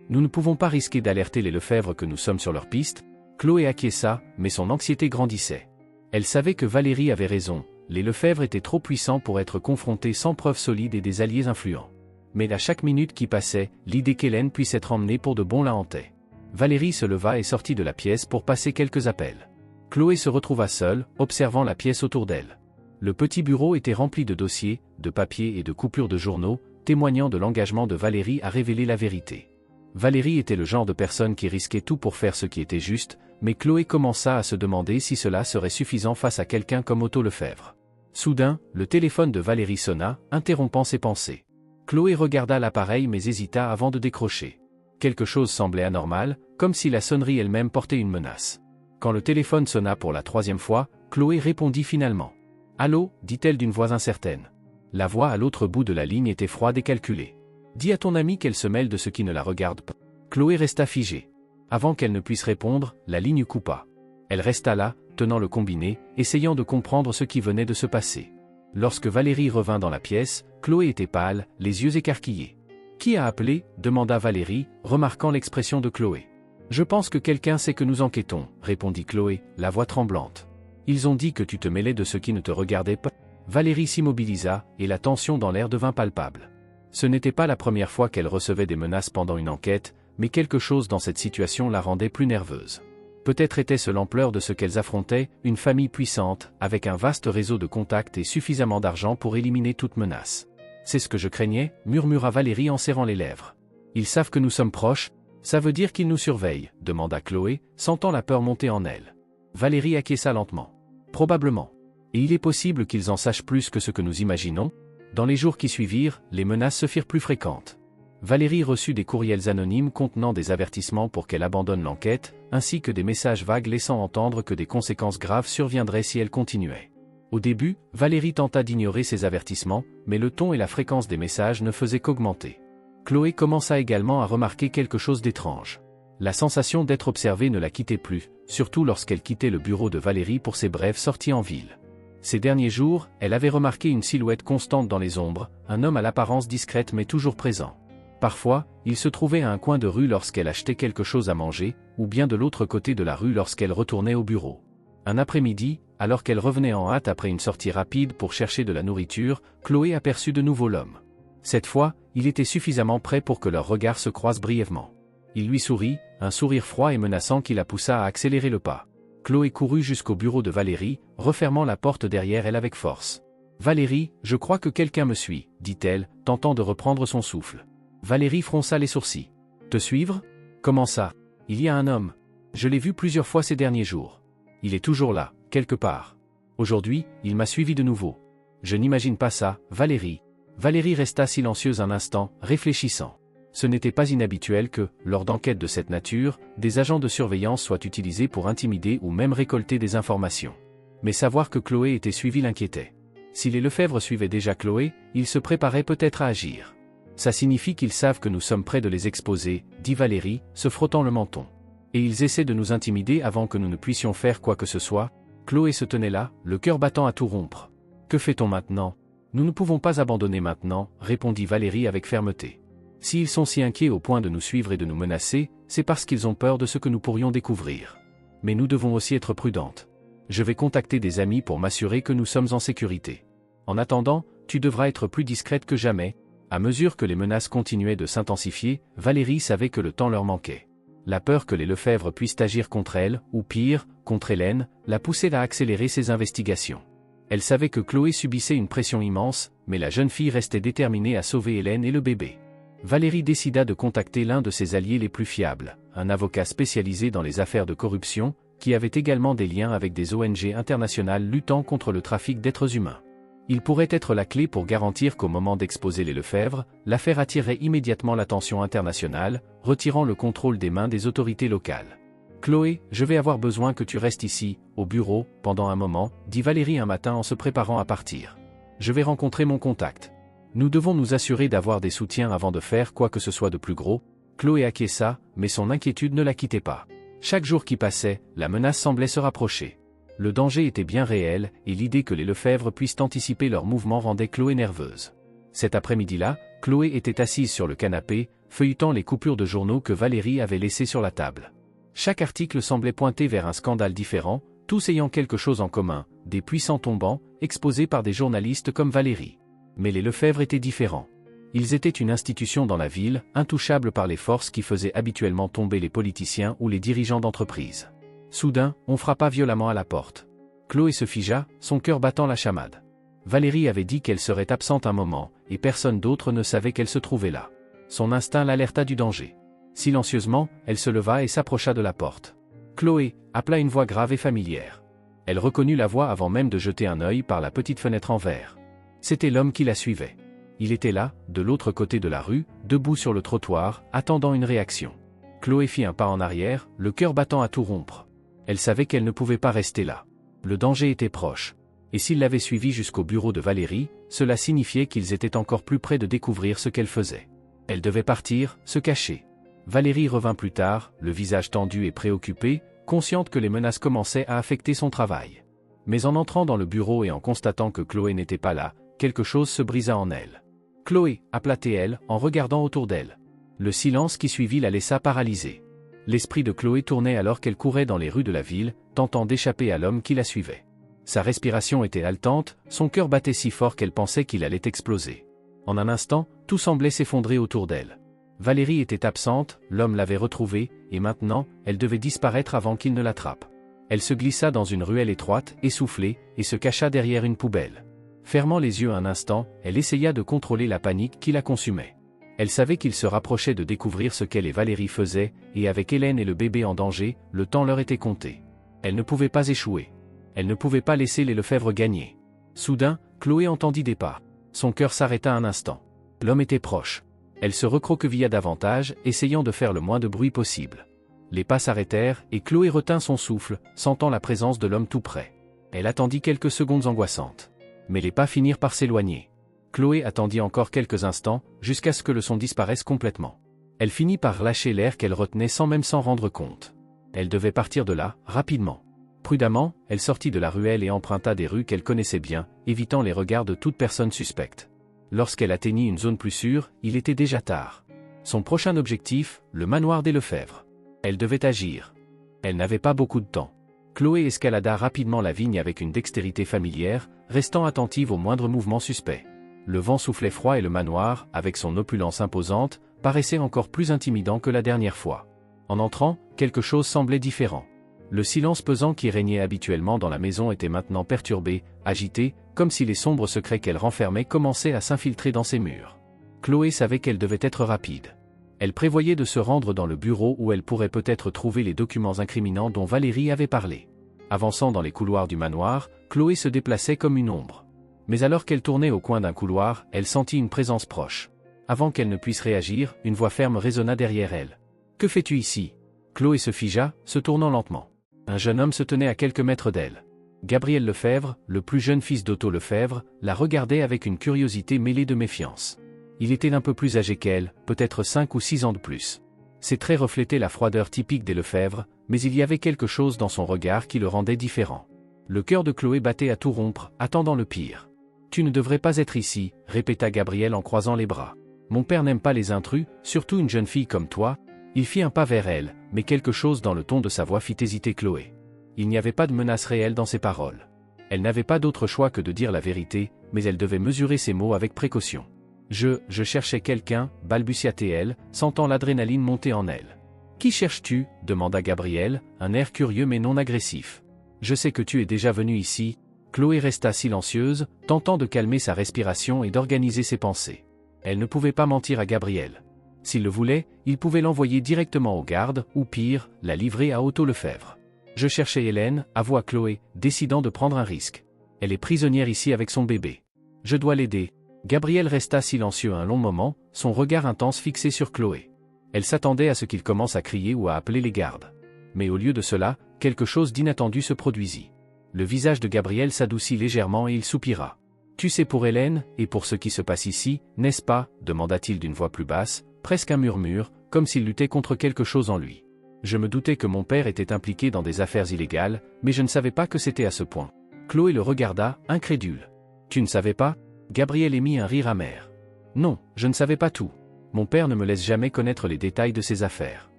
Nous ne pouvons pas risquer d'alerter les Lefebvre que nous sommes sur leur piste. Chloé acquiesça, mais son anxiété grandissait. Elle savait que Valérie avait raison, les Lefebvre étaient trop puissants pour être confrontés sans preuve solide et des alliés influents. Mais à chaque minute qui passait, l'idée qu'Hélène puisse être emmenée pour de bon la hantait. Valérie se leva et sortit de la pièce pour passer quelques appels. Chloé se retrouva seule, observant la pièce autour d'elle. Le petit bureau était rempli de dossiers, de papiers et de coupures de journaux, témoignant de l'engagement de Valérie à révéler la vérité. Valérie était le genre de personne qui risquait tout pour faire ce qui était juste, mais Chloé commença à se demander si cela serait suffisant face à quelqu'un comme Otto Lefebvre. Soudain, le téléphone de Valérie sonna, interrompant ses pensées. Chloé regarda l'appareil mais hésita avant de décrocher. Quelque chose semblait anormal, comme si la sonnerie elle-même portait une menace. Quand le téléphone sonna pour la 3e fois, Chloé répondit finalement. « Allô » dit-elle d'une voix incertaine. La voix à l'autre bout de la ligne était froide et calculée. « Dis à ton amie qu'elle se mêle de ce qui ne la regarde pas. » Chloé resta figée. Avant qu'elle ne puisse répondre, la ligne coupa. Elle resta là, tenant le combiné, essayant de comprendre ce qui venait de se passer. Lorsque Valérie revint dans la pièce, Chloé était pâle, les yeux écarquillés. « Qui a appelé » demanda Valérie, remarquant l'expression de Chloé. « Je pense que quelqu'un sait que nous enquêtons » répondit Chloé, la voix tremblante. « Ils ont dit que tu te mêlais de ce qui ne te regardait pas » Valérie s'immobilisa, et la tension dans l'air devint palpable. Ce n'était pas la première fois qu'elle recevait des menaces pendant une enquête, mais quelque chose dans cette situation la rendait plus nerveuse. Peut-être était-ce l'ampleur de ce qu'elles affrontaient, une famille puissante, avec un vaste réseau de contacts et suffisamment d'argent pour éliminer toute menace. « C'est ce que je craignais » murmura Valérie en serrant les lèvres. « Ils savent que nous sommes proches ?» « Ça veut dire qu'ils nous surveillent » demanda Chloé, sentant la peur monter en elle. Valérie acquiesça lentement. « Probablement. Et il est possible qu'ils en sachent plus que ce que nous imaginons ?» Dans les jours qui suivirent, les menaces se firent plus fréquentes. Valérie reçut des courriels anonymes contenant des avertissements pour qu'elle abandonne l'enquête, ainsi que des messages vagues laissant entendre que des conséquences graves surviendraient si elle continuait. Au début, Valérie tenta d'ignorer ces avertissements, mais le ton et la fréquence des messages ne faisaient qu'augmenter. Chloé commença également à remarquer quelque chose d'étrange. La sensation d'être observée ne la quittait plus, surtout lorsqu'elle quittait le bureau de Valérie pour ses brèves sorties en ville. Ces derniers jours, elle avait remarqué une silhouette constante dans les ombres, un homme à l'apparence discrète mais toujours présent. Parfois, il se trouvait à un coin de rue lorsqu'elle achetait quelque chose à manger, ou bien de l'autre côté de la rue lorsqu'elle retournait au bureau. Un après-midi, alors qu'elle revenait en hâte après une sortie rapide pour chercher de la nourriture, Chloé aperçut de nouveau l'homme. Cette fois, il était suffisamment près pour que leurs regards se croisent brièvement. Il lui sourit, un sourire froid et menaçant qui la poussa à accélérer le pas. Chloé courut jusqu'au bureau de Valérie, refermant la porte derrière elle avec force. « Valérie, je crois que quelqu'un me suit » dit-elle, tentant de reprendre son souffle. Valérie fronça les sourcils. « Te suivre ? Comment ça ? Il y a un homme. Je l'ai vu plusieurs fois ces derniers jours. Il est toujours là, quelque part. Aujourd'hui, il m'a suivi de nouveau. Je n'imagine pas ça, Valérie. » Valérie resta silencieuse un instant, réfléchissant. Ce n'était pas inhabituel que, lors d'enquêtes de cette nature, des agents de surveillance soient utilisés pour intimider ou même récolter des informations. Mais savoir que Chloé était suivie l'inquiétait. Si les Lefebvre suivaient déjà Chloé, ils se préparaient peut-être à agir. Ça signifie qu'ils savent que nous sommes près de les exposer, dit Valérie, se frottant le menton. Et ils essaient de nous intimider avant que nous ne puissions faire quoi que ce soit. Chloé se tenait là, le cœur battant à tout rompre. Que fait-on maintenant ? Nous ne pouvons pas abandonner maintenant, répondit Valérie avec fermeté. S'ils sont si inquiets au point de nous suivre et de nous menacer, c'est parce qu'ils ont peur de ce que nous pourrions découvrir. Mais nous devons aussi être prudentes. Je vais contacter des amis pour m'assurer que nous sommes en sécurité. En attendant, tu devras être plus discrète que jamais. À mesure que les menaces continuaient de s'intensifier, Valérie savait que le temps leur manquait. La peur que les Lefebvre puissent agir contre elle, ou pire, contre Hélène, la poussait à accélérer ses investigations. Elle savait que Chloé subissait une pression immense, mais la jeune fille restait déterminée à sauver Hélène et le bébé. Valérie décida de contacter l'un de ses alliés les plus fiables, un avocat spécialisé dans les affaires de corruption, qui avait également des liens avec des ONG internationales luttant contre le trafic d'êtres humains. Il pourrait être la clé pour garantir qu'au moment d'exposer les Lefebvre, l'affaire attirerait immédiatement l'attention internationale, retirant le contrôle des mains des autorités locales. « Chloé, je vais avoir besoin que tu restes ici, au bureau, pendant un moment, » dit Valérie un matin en se préparant à partir. « Je vais rencontrer mon contact. Nous devons nous assurer d'avoir des soutiens avant de faire quoi que ce soit de plus gros. » Chloé acquiesça, mais son inquiétude ne la quittait pas. Chaque jour qui passait, la menace semblait se rapprocher. Le danger était bien réel, et l'idée que les Lefebvre puissent anticiper leurs mouvements rendait Chloé nerveuse. Cet après-midi-là, Chloé était assise sur le canapé, feuilletant les coupures de journaux que Valérie avait laissées sur la table. Chaque article semblait pointer vers un scandale différent, tous ayant quelque chose en commun, des puissants tombants, exposés par des journalistes comme Valérie. Mais les Lefebvre étaient différents. Ils étaient une institution dans la ville, intouchables par les forces qui faisaient habituellement tomber les politiciens ou les dirigeants d'entreprise. Soudain, on frappa violemment à la porte. Chloé se figea, son cœur battant la chamade. Valérie avait dit qu'elle serait absente un moment, et personne d'autre ne savait qu'elle se trouvait là. Son instinct l'alerta du danger. Silencieusement, elle se leva et s'approcha de la porte. « Chloé » appela une voix grave et familière. Elle reconnut la voix avant même de jeter un œil par la petite fenêtre en verre. C'était l'homme qui la suivait. Il était là, de l'autre côté de la rue, debout sur le trottoir, attendant une réaction. Chloé fit un pas en arrière, le cœur battant à tout rompre. Elle savait qu'elle ne pouvait pas rester là. Le danger était proche. Et s'il l'avait suivi jusqu'au bureau de Valérie, cela signifiait qu'ils étaient encore plus près de découvrir ce qu'elle faisait. Elle devait partir, se cacher. Valérie revint plus tard, le visage tendu et préoccupé, consciente que les menaces commençaient à affecter son travail. Mais en entrant dans le bureau et en constatant que Chloé n'était pas là, quelque chose se brisa en elle. « Chloé » appela-t-elle, en regardant autour d'elle. Le silence qui suivit la laissa paralysée. L'esprit de Chloé tournait alors qu'elle courait dans les rues de la ville, tentant d'échapper à l'homme qui la suivait. Sa respiration était haletante, son cœur battait si fort qu'elle pensait qu'il allait exploser. En un instant, tout semblait s'effondrer autour d'elle. Valérie était absente, l'homme l'avait retrouvée, et maintenant, elle devait disparaître avant qu'il ne l'attrape. Elle se glissa dans une ruelle étroite, essoufflée, et se cacha derrière une poubelle. Fermant les yeux un instant, elle essaya de contrôler la panique qui la consumait. Elle savait qu'il se rapprochait de découvrir ce qu'elle et Valérie faisaient, et avec Hélène et le bébé en danger, le temps leur était compté. Elle ne pouvait pas échouer. Elle ne pouvait pas laisser les Lefebvre gagner. Soudain, Chloé entendit des pas. Son cœur s'arrêta un instant. L'homme était proche. Elle se recroquevilla davantage, essayant de faire le moins de bruit possible. Les pas s'arrêtèrent, et Chloé retint son souffle, sentant la présence de l'homme tout près. Elle attendit quelques secondes angoissantes. Mais les pas finirent par s'éloigner. Chloé attendit encore quelques instants, jusqu'à ce que le son disparaisse complètement. Elle finit par lâcher l'air qu'elle retenait sans même s'en rendre compte. Elle devait partir de là, rapidement. Prudemment, elle sortit de la ruelle et emprunta des rues qu'elle connaissait bien, évitant les regards de toute personne suspecte. Lorsqu'elle atteignit une zone plus sûre, il était déjà tard. Son prochain objectif, le manoir des Lefebvre. Elle devait agir. Elle n'avait pas beaucoup de temps. Chloé escalada rapidement la vigne avec une dextérité familière, restant attentive aux moindres mouvements suspects. Le vent soufflait froid et le manoir, avec son opulence imposante, paraissait encore plus intimidant que la dernière fois. En entrant, quelque chose semblait différent. Le silence pesant qui régnait habituellement dans la maison était maintenant perturbé, agité, comme si les sombres secrets qu'elle renfermait commençaient à s'infiltrer dans ses murs. Chloé savait qu'elle devait être rapide. Elle prévoyait de se rendre dans le bureau où elle pourrait peut-être trouver les documents incriminants dont Valérie avait parlé. Avançant dans les couloirs du manoir, Chloé se déplaçait comme une ombre. Mais alors qu'elle tournait au coin d'un couloir, elle sentit une présence proche. Avant qu'elle ne puisse réagir, une voix ferme résonna derrière elle. « Que fais-tu ici » Chloé se figea, se tournant lentement. Un jeune homme se tenait à quelques mètres d'elle. Gabriel Lefebvre, le plus jeune fils d'Otto Lefebvre, la regardait avec une curiosité mêlée de méfiance. Il était un peu plus âgé qu'elle, peut-être 5 ou 6 ans de plus. Ses traits reflétaient la froideur typique des Lefebvre, mais il y avait quelque chose dans son regard qui le rendait différent. Le cœur de Chloé battait à tout rompre, attendant le pire. « Tu ne devrais pas être ici » répéta Gabriel en croisant les bras. « Mon père n'aime pas les intrus, surtout une jeune fille comme toi. » Il fit un pas vers elle, mais quelque chose dans le ton de sa voix fit hésiter Chloé. Il n'y avait pas de menace réelle dans ses paroles. Elle n'avait pas d'autre choix que de dire la vérité, mais elle devait mesurer ses mots avec précaution. Je cherchais quelqu'un, balbutia-t-elle, sentant l'adrénaline monter en elle. Qui cherches-tu ? Demanda Gabriel, un air curieux mais non agressif. Je sais que tu es déjà venu ici. Chloé resta silencieuse, tentant de calmer sa respiration et d'organiser ses pensées. Elle ne pouvait pas mentir à Gabriel. S'il le voulait, il pouvait l'envoyer directement aux gardes, ou pire, la livrer à Otto Lefebvre. Je cherchais Hélène, avoua Chloé, décidant de prendre un risque. Elle est prisonnière ici avec son bébé. Je dois l'aider. Gabriel resta silencieux un long moment, son regard intense fixé sur Chloé. Elle s'attendait à ce qu'il commence à crier ou à appeler les gardes. Mais au lieu de cela, quelque chose d'inattendu se produisit. Le visage de Gabriel s'adoucit légèrement et il soupira. « Tu sais pour Hélène, et pour ce qui se passe ici, n'est-ce pas ?» demanda-t-il d'une voix plus basse, presque un murmure, comme s'il luttait contre quelque chose en lui. Je me doutais que mon père était impliqué dans des affaires illégales, mais je ne savais pas que c'était à ce point. Chloé le regarda, incrédule. « Tu ne savais pas ?» Gabriel émit un rire amer. « Non, je ne savais pas tout. Mon père ne me laisse jamais connaître les détails de ses affaires.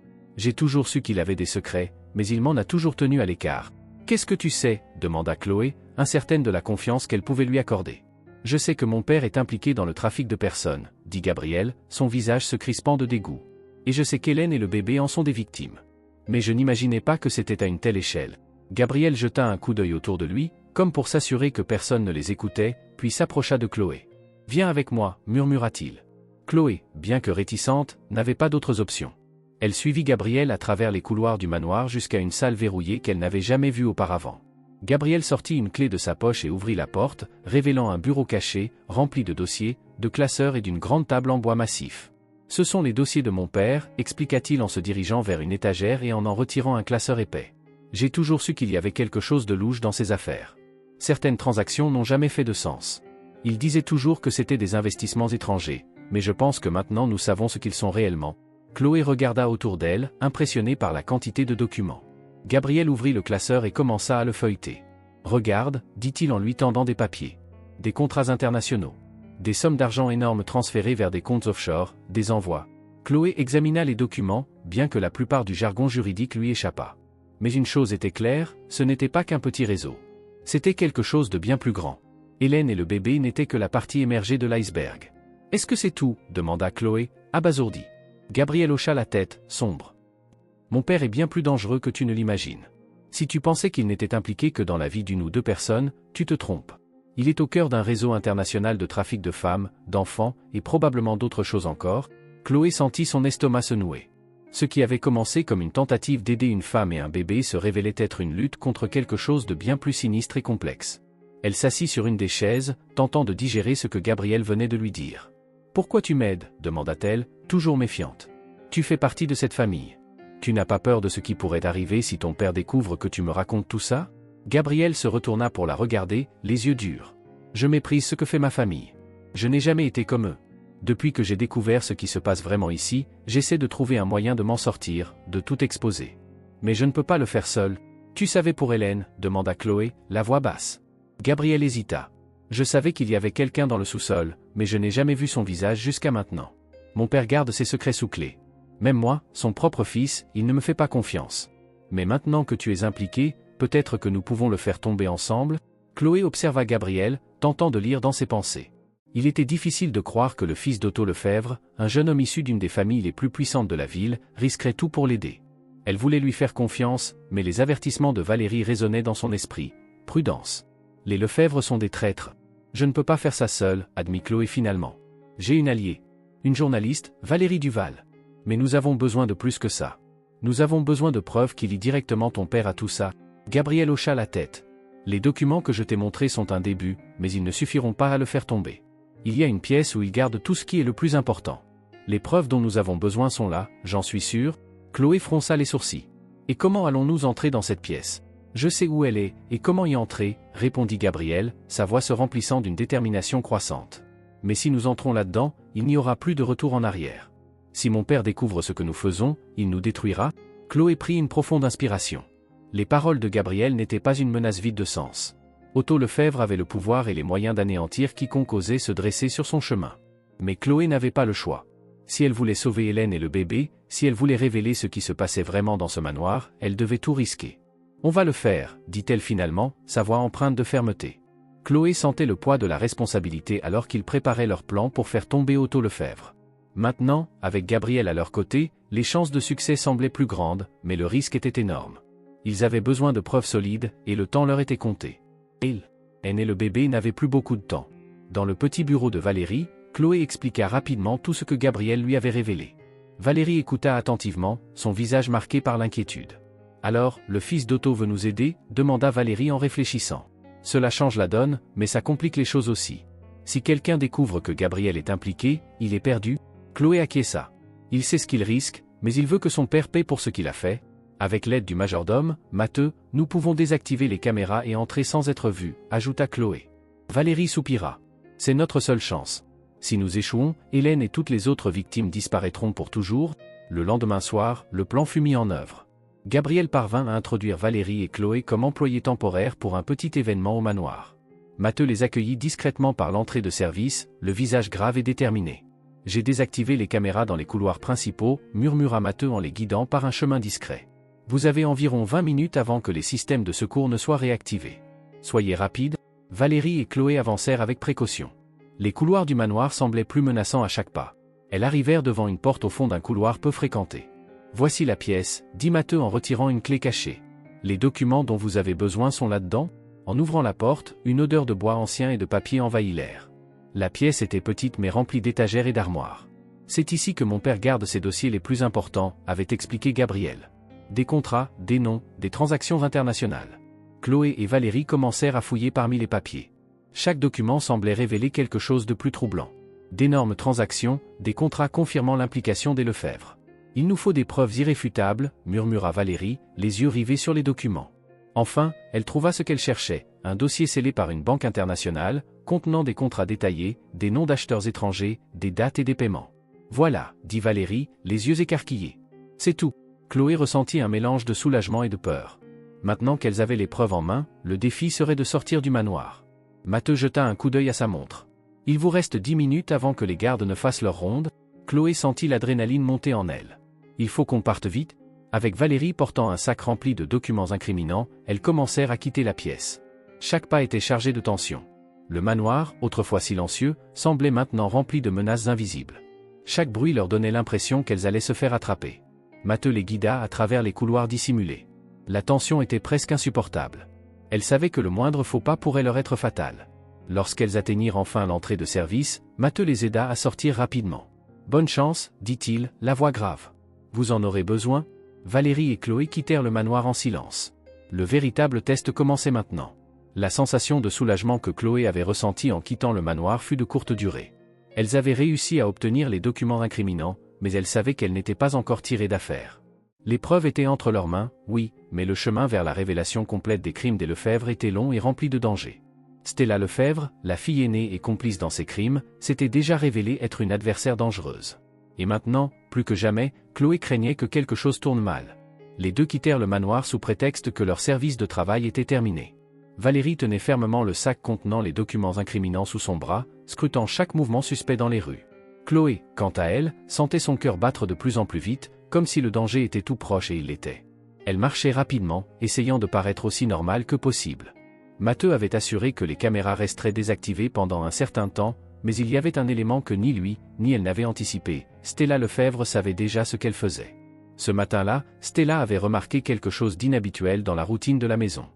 J'ai toujours su qu'il avait des secrets, mais il m'en a toujours tenu à l'écart. »« Qu'est-ce que tu sais ?» demanda Chloé, incertaine de la confiance qu'elle pouvait lui accorder. « Je sais que mon père est impliqué dans le trafic de personnes, » dit Gabriel, son visage se crispant de dégoût. « Et je sais qu'Hélène et le bébé en sont des victimes. Mais je n'imaginais pas que c'était à une telle échelle. » Gabriel jeta un coup d'œil autour de lui, comme pour s'assurer que personne ne les écoutait, puis s'approcha de Chloé. « Viens avec moi, murmura-t-il. Chloé, bien que réticente, n'avait pas d'autres options. Elle suivit Gabriel à travers les couloirs du manoir jusqu'à une salle verrouillée qu'elle n'avait jamais vue auparavant. Gabriel sortit une clé de sa poche et ouvrit la porte, révélant un bureau caché, rempli de dossiers, de classeurs et d'une grande table en bois massif. « Ce sont les dossiers de mon père, expliqua-t-il en se dirigeant vers une étagère et en retirant un classeur épais. J'ai toujours su qu'il y avait quelque chose de louche dans ces affaires. Certaines transactions n'ont jamais fait de sens. Il disait toujours que c'était des investissements étrangers, mais je pense que maintenant nous savons ce qu'ils sont réellement. » Chloé regarda autour d'elle, impressionnée par la quantité de documents. Gabriel ouvrit le classeur et commença à le feuilleter. « Regarde, dit-il en lui tendant des papiers. Des contrats internationaux. Des sommes d'argent énormes transférées vers des comptes offshore, des envois. » Chloé examina les documents, bien que la plupart du jargon juridique lui échappât. Mais une chose était claire, ce n'était pas qu'un petit réseau. C'était quelque chose de bien plus grand. Hélène et le bébé n'étaient que la partie émergée de l'iceberg. « Est-ce que c'est tout ?» demanda Chloé, abasourdie. Gabriel hocha la tête, sombre. « Mon père est bien plus dangereux que tu ne l'imagines. Si tu pensais qu'il n'était impliqué que dans la vie d'une ou deux personnes, tu te trompes. Il est au cœur d'un réseau international de trafic de femmes, d'enfants, et probablement d'autres choses encore. » Chloé sentit son estomac se nouer. Ce qui avait commencé comme une tentative d'aider une femme et un bébé se révélait être une lutte contre quelque chose de bien plus sinistre et complexe. Elle s'assit sur une des chaises, tentant de digérer ce que Gabriel venait de lui dire. « Pourquoi tu m'aides ?» demanda-t-elle, toujours méfiante. « Tu fais partie de cette famille. Tu n'as pas peur de ce qui pourrait arriver si ton père découvre que tu me racontes tout ça ?» Gabriel se retourna pour la regarder, les yeux durs. « Je méprise ce que fait ma famille. Je n'ai jamais été comme eux. Depuis que j'ai découvert ce qui se passe vraiment ici, j'essaie de trouver un moyen de m'en sortir, de tout exposer. Mais je ne peux pas le faire seul. »« Tu savais pour Hélène ?» demanda Chloé, la voix basse. Gabriel hésita. « Je savais qu'il y avait quelqu'un dans le sous-sol, mais je n'ai jamais vu son visage jusqu'à maintenant. Mon père garde ses secrets sous clé. Même moi, son propre fils, il ne me fait pas confiance. Mais maintenant que tu es impliqué, peut-être que nous pouvons le faire tomber ensemble ?» Chloé observa Gabriel, tentant de lire dans ses pensées. Il était difficile de croire que le fils d'Otto Lefebvre, un jeune homme issu d'une des familles les plus puissantes de la ville, risquerait tout pour l'aider. Elle voulait lui faire confiance, mais les avertissements de Valérie résonnaient dans son esprit. Prudence. Les Lefebvre sont des traîtres. Je ne peux pas faire ça seule, admit Chloé finalement. J'ai une alliée. Une journaliste, Valérie Duval. Mais nous avons besoin de plus que ça. Nous avons besoin de preuves qui lient directement ton père à tout ça. Gabriel hocha la tête. Les documents que je t'ai montrés sont un début, mais ils ne suffiront pas à le faire tomber. Il y a une pièce où il garde tout ce qui est le plus important. Les preuves dont nous avons besoin sont là, j'en suis sûr. Chloé fronça les sourcils. Et comment allons-nous entrer dans cette pièce ? Je sais où elle est, et comment y entrer, répondit Gabriel, sa voix se remplissant d'une détermination croissante. Mais si nous entrons là-dedans, il n'y aura plus de retour en arrière. Si mon père découvre ce que nous faisons, il nous détruira. Chloé prit une profonde inspiration. Les paroles de Gabriel n'étaient pas une menace vide de sens. Otto Lefebvre avait le pouvoir et les moyens d'anéantir quiconque osait se dresser sur son chemin. Mais Chloé n'avait pas le choix. Si elle voulait sauver Hélène et le bébé, si elle voulait révéler ce qui se passait vraiment dans ce manoir, elle devait tout risquer. On va le faire, dit-elle finalement, sa voix empreinte de fermeté. Chloé sentait le poids de la responsabilité alors qu'ils préparaient leur plan pour faire tomber Otto Lefebvre. Maintenant, avec Gabriel à leur côté, les chances de succès semblaient plus grandes, mais le risque était énorme. Ils avaient besoin de preuves solides, et le temps leur était compté. Elle et le bébé n'avaient plus beaucoup de temps. Dans le petit bureau de Valérie, Chloé expliqua rapidement tout ce que Gabriel lui avait révélé. Valérie écouta attentivement, son visage marqué par l'inquiétude. « Alors, le fils d'Otto veut nous aider ?» demanda Valérie en réfléchissant. « Cela change la donne, mais ça complique les choses aussi. Si quelqu'un découvre que Gabriel est impliqué, il est perdu. » Chloé acquiesça. Il sait ce qu'il risque, mais il veut que son père paie pour ce qu'il a fait. Avec l'aide du majordome, Matteux, nous pouvons désactiver les caméras et entrer sans être vus, ajouta Chloé. Valérie soupira. C'est notre seule chance. Si nous échouons, Hélène et toutes les autres victimes disparaîtront pour toujours. Le lendemain soir, le plan fut mis en œuvre. Gabriel parvint à introduire Valérie et Chloé comme employés temporaires pour un petit événement au manoir. Matteux les accueillit discrètement par l'entrée de service, le visage grave et déterminé. « J'ai désactivé les caméras dans les couloirs principaux », murmura Matteux en les guidant par un chemin discret. « Vous avez environ 20 minutes avant que les systèmes de secours ne soient réactivés. Soyez rapides. » Valérie et Chloé avancèrent avec précaution. Les couloirs du manoir semblaient plus menaçants à chaque pas. Elles arrivèrent devant une porte au fond d'un couloir peu fréquenté. « Voici la pièce », dit Matteux en retirant une clé cachée. « Les documents dont vous avez besoin sont là-dedans ?» En ouvrant la porte, une odeur de bois ancien et de papier envahit l'air. La pièce était petite mais remplie d'étagères et d'armoires. « C'est ici que mon père garde ses dossiers les plus importants », avait expliqué Gabriel. Des contrats, des noms, des transactions internationales. Chloé et Valérie commencèrent à fouiller parmi les papiers. Chaque document semblait révéler quelque chose de plus troublant. D'énormes transactions, des contrats confirmant l'implication des Lefebvre. « Il nous faut des preuves irréfutables », murmura Valérie, les yeux rivés sur les documents. Enfin, elle trouva ce qu'elle cherchait, un dossier scellé par une banque internationale, contenant des contrats détaillés, des noms d'acheteurs étrangers, des dates et des paiements. « Voilà », dit Valérie, les yeux écarquillés. « C'est tout. » Chloé ressentit un mélange de soulagement et de peur. Maintenant qu'elles avaient les preuves en main, le défi serait de sortir du manoir. Matteux jeta un coup d'œil à sa montre. « Il vous reste 10 minutes avant que les gardes ne fassent leur ronde ?» Chloé sentit l'adrénaline monter en elle. « Il faut qu'on parte vite ?» Avec Valérie portant un sac rempli de documents incriminants, elles commencèrent à quitter la pièce. Chaque pas était chargé de tension. Le manoir, autrefois silencieux, semblait maintenant rempli de menaces invisibles. Chaque bruit leur donnait l'impression qu'elles allaient se faire attraper. Matteux les guida à travers les couloirs dissimulés. La tension était presque insupportable. Elles savaient que le moindre faux pas pourrait leur être fatal. Lorsqu'elles atteignirent enfin l'entrée de service, Matteux les aida à sortir rapidement. « Bonne chance, dit-il, la voix grave. Vous en aurez besoin ?» Valérie et Chloé quittèrent le manoir en silence. Le véritable test commençait maintenant. La sensation de soulagement que Chloé avait ressentie en quittant le manoir fut de courte durée. Elles avaient réussi à obtenir les documents incriminants, mais elles savaient qu'elles n'étaient pas encore tirées d'affaire. Les preuves étaient entre leurs mains, oui, mais le chemin vers la révélation complète des crimes des Lefebvre était long et rempli de dangers. Stella Lefebvre, la fille aînée et complice dans ces crimes, s'était déjà révélée être une adversaire dangereuse. Et maintenant, plus que jamais, Chloé craignait que quelque chose tourne mal. Les deux quittèrent le manoir sous prétexte que leur service de travail était terminé. Valérie tenait fermement le sac contenant les documents incriminants sous son bras, scrutant chaque mouvement suspect dans les rues. Chloé, quant à elle, sentait son cœur battre de plus en plus vite, comme si le danger était tout proche et il l'était. Elle marchait rapidement, essayant de paraître aussi normale que possible. Matteux avait assuré que les caméras resteraient désactivées pendant un certain temps, mais il y avait un élément que ni lui, ni elle n'avaient anticipé. Stella Lefebvre savait déjà ce qu'elle faisait. Ce matin-là, Stella avait remarqué quelque chose d'inhabituel dans la routine de la maison.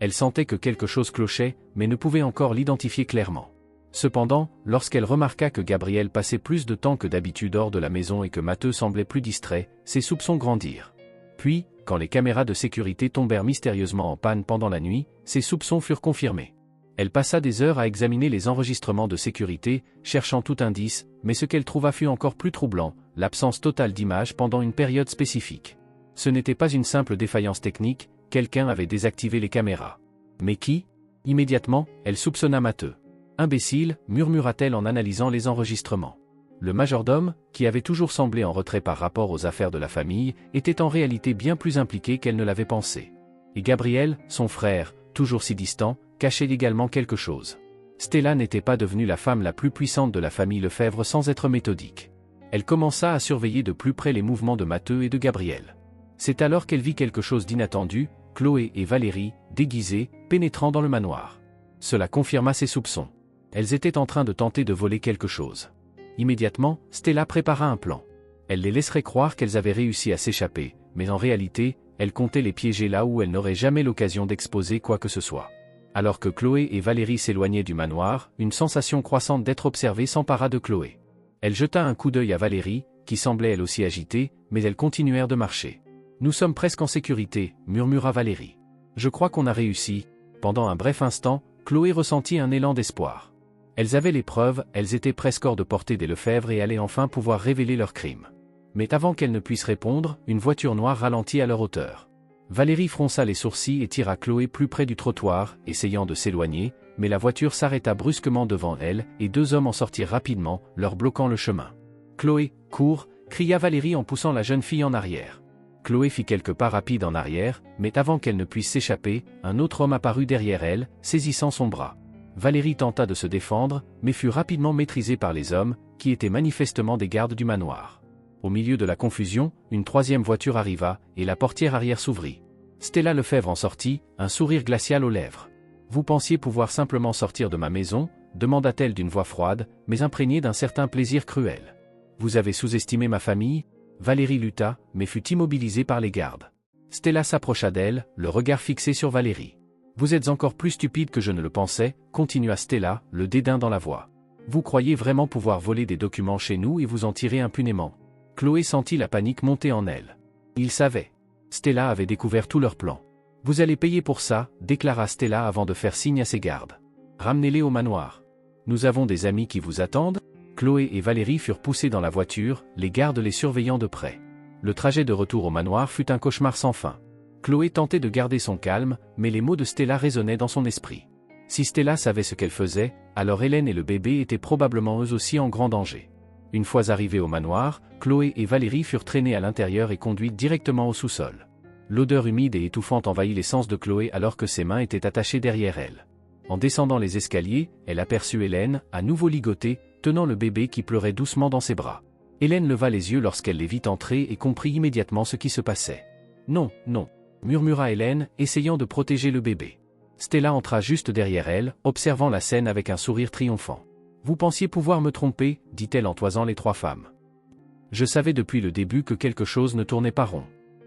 Elle sentait que quelque chose clochait, mais ne pouvait encore l'identifier clairement. Cependant, lorsqu'elle remarqua que Gabriel passait plus de temps que d'habitude hors de la maison et que Matteux semblait plus distrait, ses soupçons grandirent. Puis, quand les caméras de sécurité tombèrent mystérieusement en panne pendant la nuit, ses soupçons furent confirmés. Elle passa des heures à examiner les enregistrements de sécurité, cherchant tout indice, mais ce qu'elle trouva fut encore plus troublant, l'absence totale d'images pendant une période spécifique. Ce n'était pas une simple défaillance technique, quelqu'un avait désactivé les caméras. Mais qui ? Immédiatement, elle soupçonna Matteux. « Imbécile », murmura-t-elle en analysant les enregistrements. Le majordome, qui avait toujours semblé en retrait par rapport aux affaires de la famille, était en réalité bien plus impliqué qu'elle ne l'avait pensé. Et Gabriel, son frère, toujours si distant, cachait également quelque chose. Stella n'était pas devenue la femme la plus puissante de la famille Lefebvre sans être méthodique. Elle commença à surveiller de plus près les mouvements de Matteux et de Gabriel. C'est alors qu'elle vit quelque chose d'inattendu, Chloé et Valérie, déguisées, pénétrant dans le manoir. Cela confirma ses soupçons. Elles étaient en train de tenter de voler quelque chose. Immédiatement, Stella prépara un plan. Elle les laisserait croire qu'elles avaient réussi à s'échapper, mais en réalité, elle comptait les piéger là où elles n'auraient jamais l'occasion d'exposer quoi que ce soit. Alors que Chloé et Valérie s'éloignaient du manoir, une sensation croissante d'être observée s'empara de Chloé. Elle jeta un coup d'œil à Valérie, qui semblait elle aussi agitée, mais elles continuèrent de marcher. « Nous sommes presque en sécurité, » murmura Valérie. « Je crois qu'on a réussi. » Pendant un bref instant, Chloé ressentit un élan d'espoir. Elles avaient les preuves, elles étaient presque hors de portée des Lefebvre et allaient enfin pouvoir révéler leur crime. Mais avant qu'elles ne puissent répondre, une voiture noire ralentit à leur hauteur. Valérie fronça les sourcils et tira Chloé plus près du trottoir, essayant de s'éloigner, mais la voiture s'arrêta brusquement devant elle, et deux hommes en sortirent rapidement, leur bloquant le chemin. « Chloé, cours !» cria Valérie en poussant la jeune fille en arrière. Chloé fit quelques pas rapides en arrière, mais avant qu'elle ne puisse s'échapper, un autre homme apparut derrière elle, saisissant son bras. Valérie tenta de se défendre, mais fut rapidement maîtrisée par les hommes, qui étaient manifestement des gardes du manoir. Au milieu de la confusion, une troisième voiture arriva, et la portière arrière s'ouvrit. Stella Lefebvre en sortit, un sourire glacial aux lèvres. « Vous pensiez pouvoir simplement sortir de ma maison ?» demanda-t-elle d'une voix froide, mais imprégnée d'un certain plaisir cruel. « Vous avez sous-estimé ma famille ?» Valérie lutta, mais fut immobilisée par les gardes. Stella s'approcha d'elle, le regard fixé sur Valérie. « Vous êtes encore plus stupide que je ne le pensais », continua Stella, le dédain dans la voix. « Vous croyez vraiment pouvoir voler des documents chez nous et vous en tirer impunément ?» Chloé sentit la panique monter en elle. Il savait. Stella avait découvert tout leur plan. « Vous allez payer pour ça », déclara Stella avant de faire signe à ses gardes. « Ramenez-les au manoir. Nous avons des amis qui vous attendent ?» Chloé et Valérie furent poussées dans la voiture, les gardes les surveillant de près. Le trajet de retour au manoir fut un cauchemar sans fin. Chloé tentait de garder son calme, mais les mots de Stella résonnaient dans son esprit. Si Stella savait ce qu'elle faisait, alors Hélène et le bébé étaient probablement eux aussi en grand danger. Une fois arrivées au manoir, Chloé et Valérie furent traînées à l'intérieur et conduites directement au sous-sol. L'odeur humide et étouffante envahit les sens de Chloé alors que ses mains étaient attachées derrière elle. En descendant les escaliers, elle aperçut Hélène, à nouveau ligotée, tenant le bébé qui pleurait doucement dans ses bras. Hélène leva les yeux lorsqu'elle les vit entrer et comprit immédiatement ce qui se passait. « Non, non !» murmura Hélène, essayant de protéger le bébé. Stella entra juste derrière elle, observant la scène avec un sourire triomphant. « Vous pensiez pouvoir me tromper ?» dit-elle en toisant les trois femmes. « Je savais depuis le début que quelque chose ne tournait pas rond.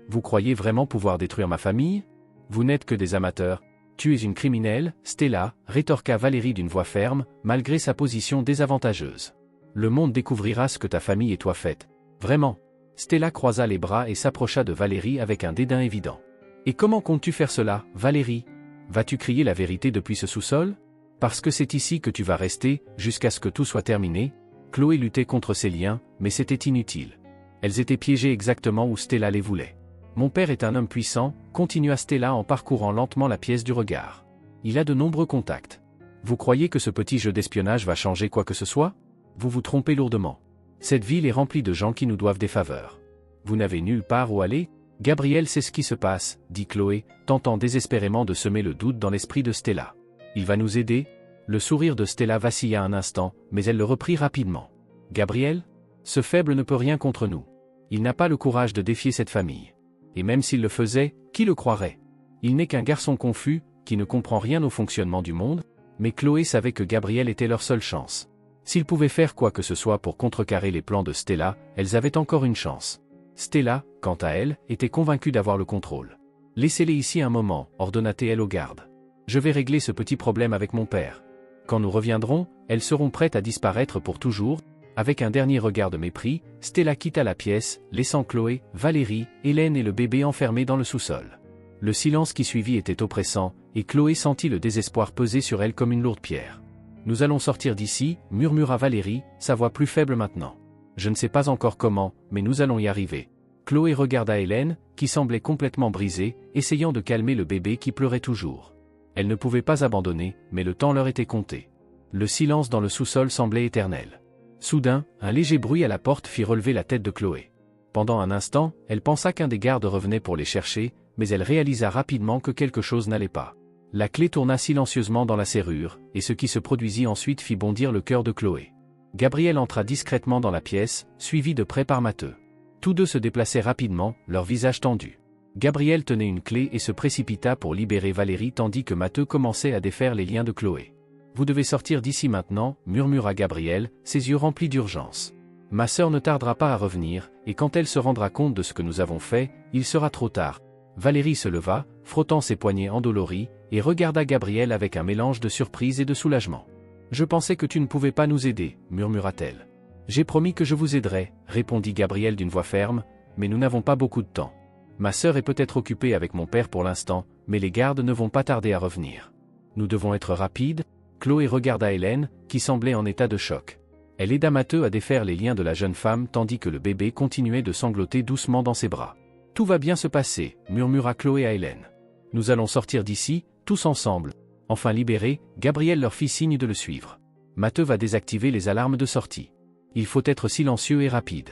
Vous croyez vraiment pouvoir détruire ma famille? Vous n'êtes que des amateurs. Tu es une criminelle, Stella, » rétorqua Valérie d'une voix ferme, malgré sa position désavantageuse. « Le monde découvrira ce que ta famille et toi faites. Vraiment. » Stella croisa les bras et s'approcha de Valérie avec un dédain évident. « Et comment comptes-tu faire cela, Valérie? Vas-tu crier la vérité depuis ce sous-sol? Parce que c'est ici que tu vas rester, jusqu'à ce que tout soit terminé. » Chloé luttait contre ses liens, mais c'était inutile. Elles étaient piégées exactement où Stella les voulait. « Mon père est un homme puissant », continua Stella en parcourant lentement la pièce du regard. « Il a de nombreux contacts. Vous croyez que ce petit jeu d'espionnage va changer quoi que ce soit? Vous vous trompez lourdement. Cette ville est remplie de gens qui nous doivent des faveurs. Vous n'avez nulle part où aller? Gabriel sait ce qui se passe, dit Chloé, tentant désespérément de semer le doute dans l'esprit de Stella. Il va nous aider? Le sourire de Stella vacilla un instant, mais elle le reprit rapidement. Gabriel? Ce faible ne peut rien contre nous. Il n'a pas le courage de défier cette famille. Et même s'il le faisait, qui le croirait? Il n'est qu'un garçon confus, qui ne comprend rien au fonctionnement du monde, mais Chloé savait que Gabriel était leur seule chance. S'ils pouvaient faire quoi que ce soit pour contrecarrer les plans de Stella, elles avaient encore une chance. Stella, quant à elle, était convaincue d'avoir le contrôle. « Laissez-les ici un moment », ordonna-t-elle aux gardes. « Je vais régler ce petit problème avec mon père. Quand nous reviendrons, elles seront prêtes à disparaître pour toujours. » Avec un dernier regard de mépris, Stella quitta la pièce, laissant Chloé, Valérie, Hélène et le bébé enfermés dans le sous-sol. Le silence qui suivit était oppressant, et Chloé sentit le désespoir peser sur elle comme une lourde pierre. « Nous allons sortir d'ici », murmura Valérie, sa voix plus faible maintenant. « Je ne sais pas encore comment, mais nous allons y arriver. » Chloé regarda Hélène, qui semblait complètement brisée, essayant de calmer le bébé qui pleurait toujours. Elle ne pouvait pas abandonner, mais le temps leur était compté. Le silence dans le sous-sol semblait éternel. Soudain, un léger bruit à la porte fit relever la tête de Chloé. Pendant un instant, elle pensa qu'un des gardes revenait pour les chercher, mais elle réalisa rapidement que quelque chose n'allait pas. La clé tourna silencieusement dans la serrure, et ce qui se produisit ensuite fit bondir le cœur de Chloé. Gabriel entra discrètement dans la pièce, suivi de près par Matteux. Tous deux se déplaçaient rapidement, leurs visages tendus. Gabriel tenait une clé et se précipita pour libérer Valérie tandis que Matteux commençait à défaire les liens de Chloé. « Vous devez sortir d'ici maintenant, murmura Gabriel, ses yeux remplis d'urgence. Ma sœur ne tardera pas à revenir, et quand elle se rendra compte de ce que nous avons fait, il sera trop tard. » Valérie se leva, frottant ses poignets endoloris, et regarda Gabriel avec un mélange de surprise et de soulagement. « Je pensais que tu ne pouvais pas nous aider, murmura-t-elle. « J'ai promis que je vous aiderais, répondit Gabriel d'une voix ferme, mais nous n'avons pas beaucoup de temps. Ma sœur est peut-être occupée avec mon père pour l'instant, mais les gardes ne vont pas tarder à revenir. Nous devons être rapides. » Chloé regarda Hélène, qui semblait en état de choc. Elle aida Matteux à défaire les liens de la jeune femme tandis que le bébé continuait de sangloter doucement dans ses bras. « Tout va bien se passer, murmura Chloé à Hélène. Nous allons sortir d'ici, tous ensemble. » Enfin libéré, Gabriel leur fit signe de le suivre. Matteux va désactiver les alarmes de sortie. Il faut être silencieux et rapide.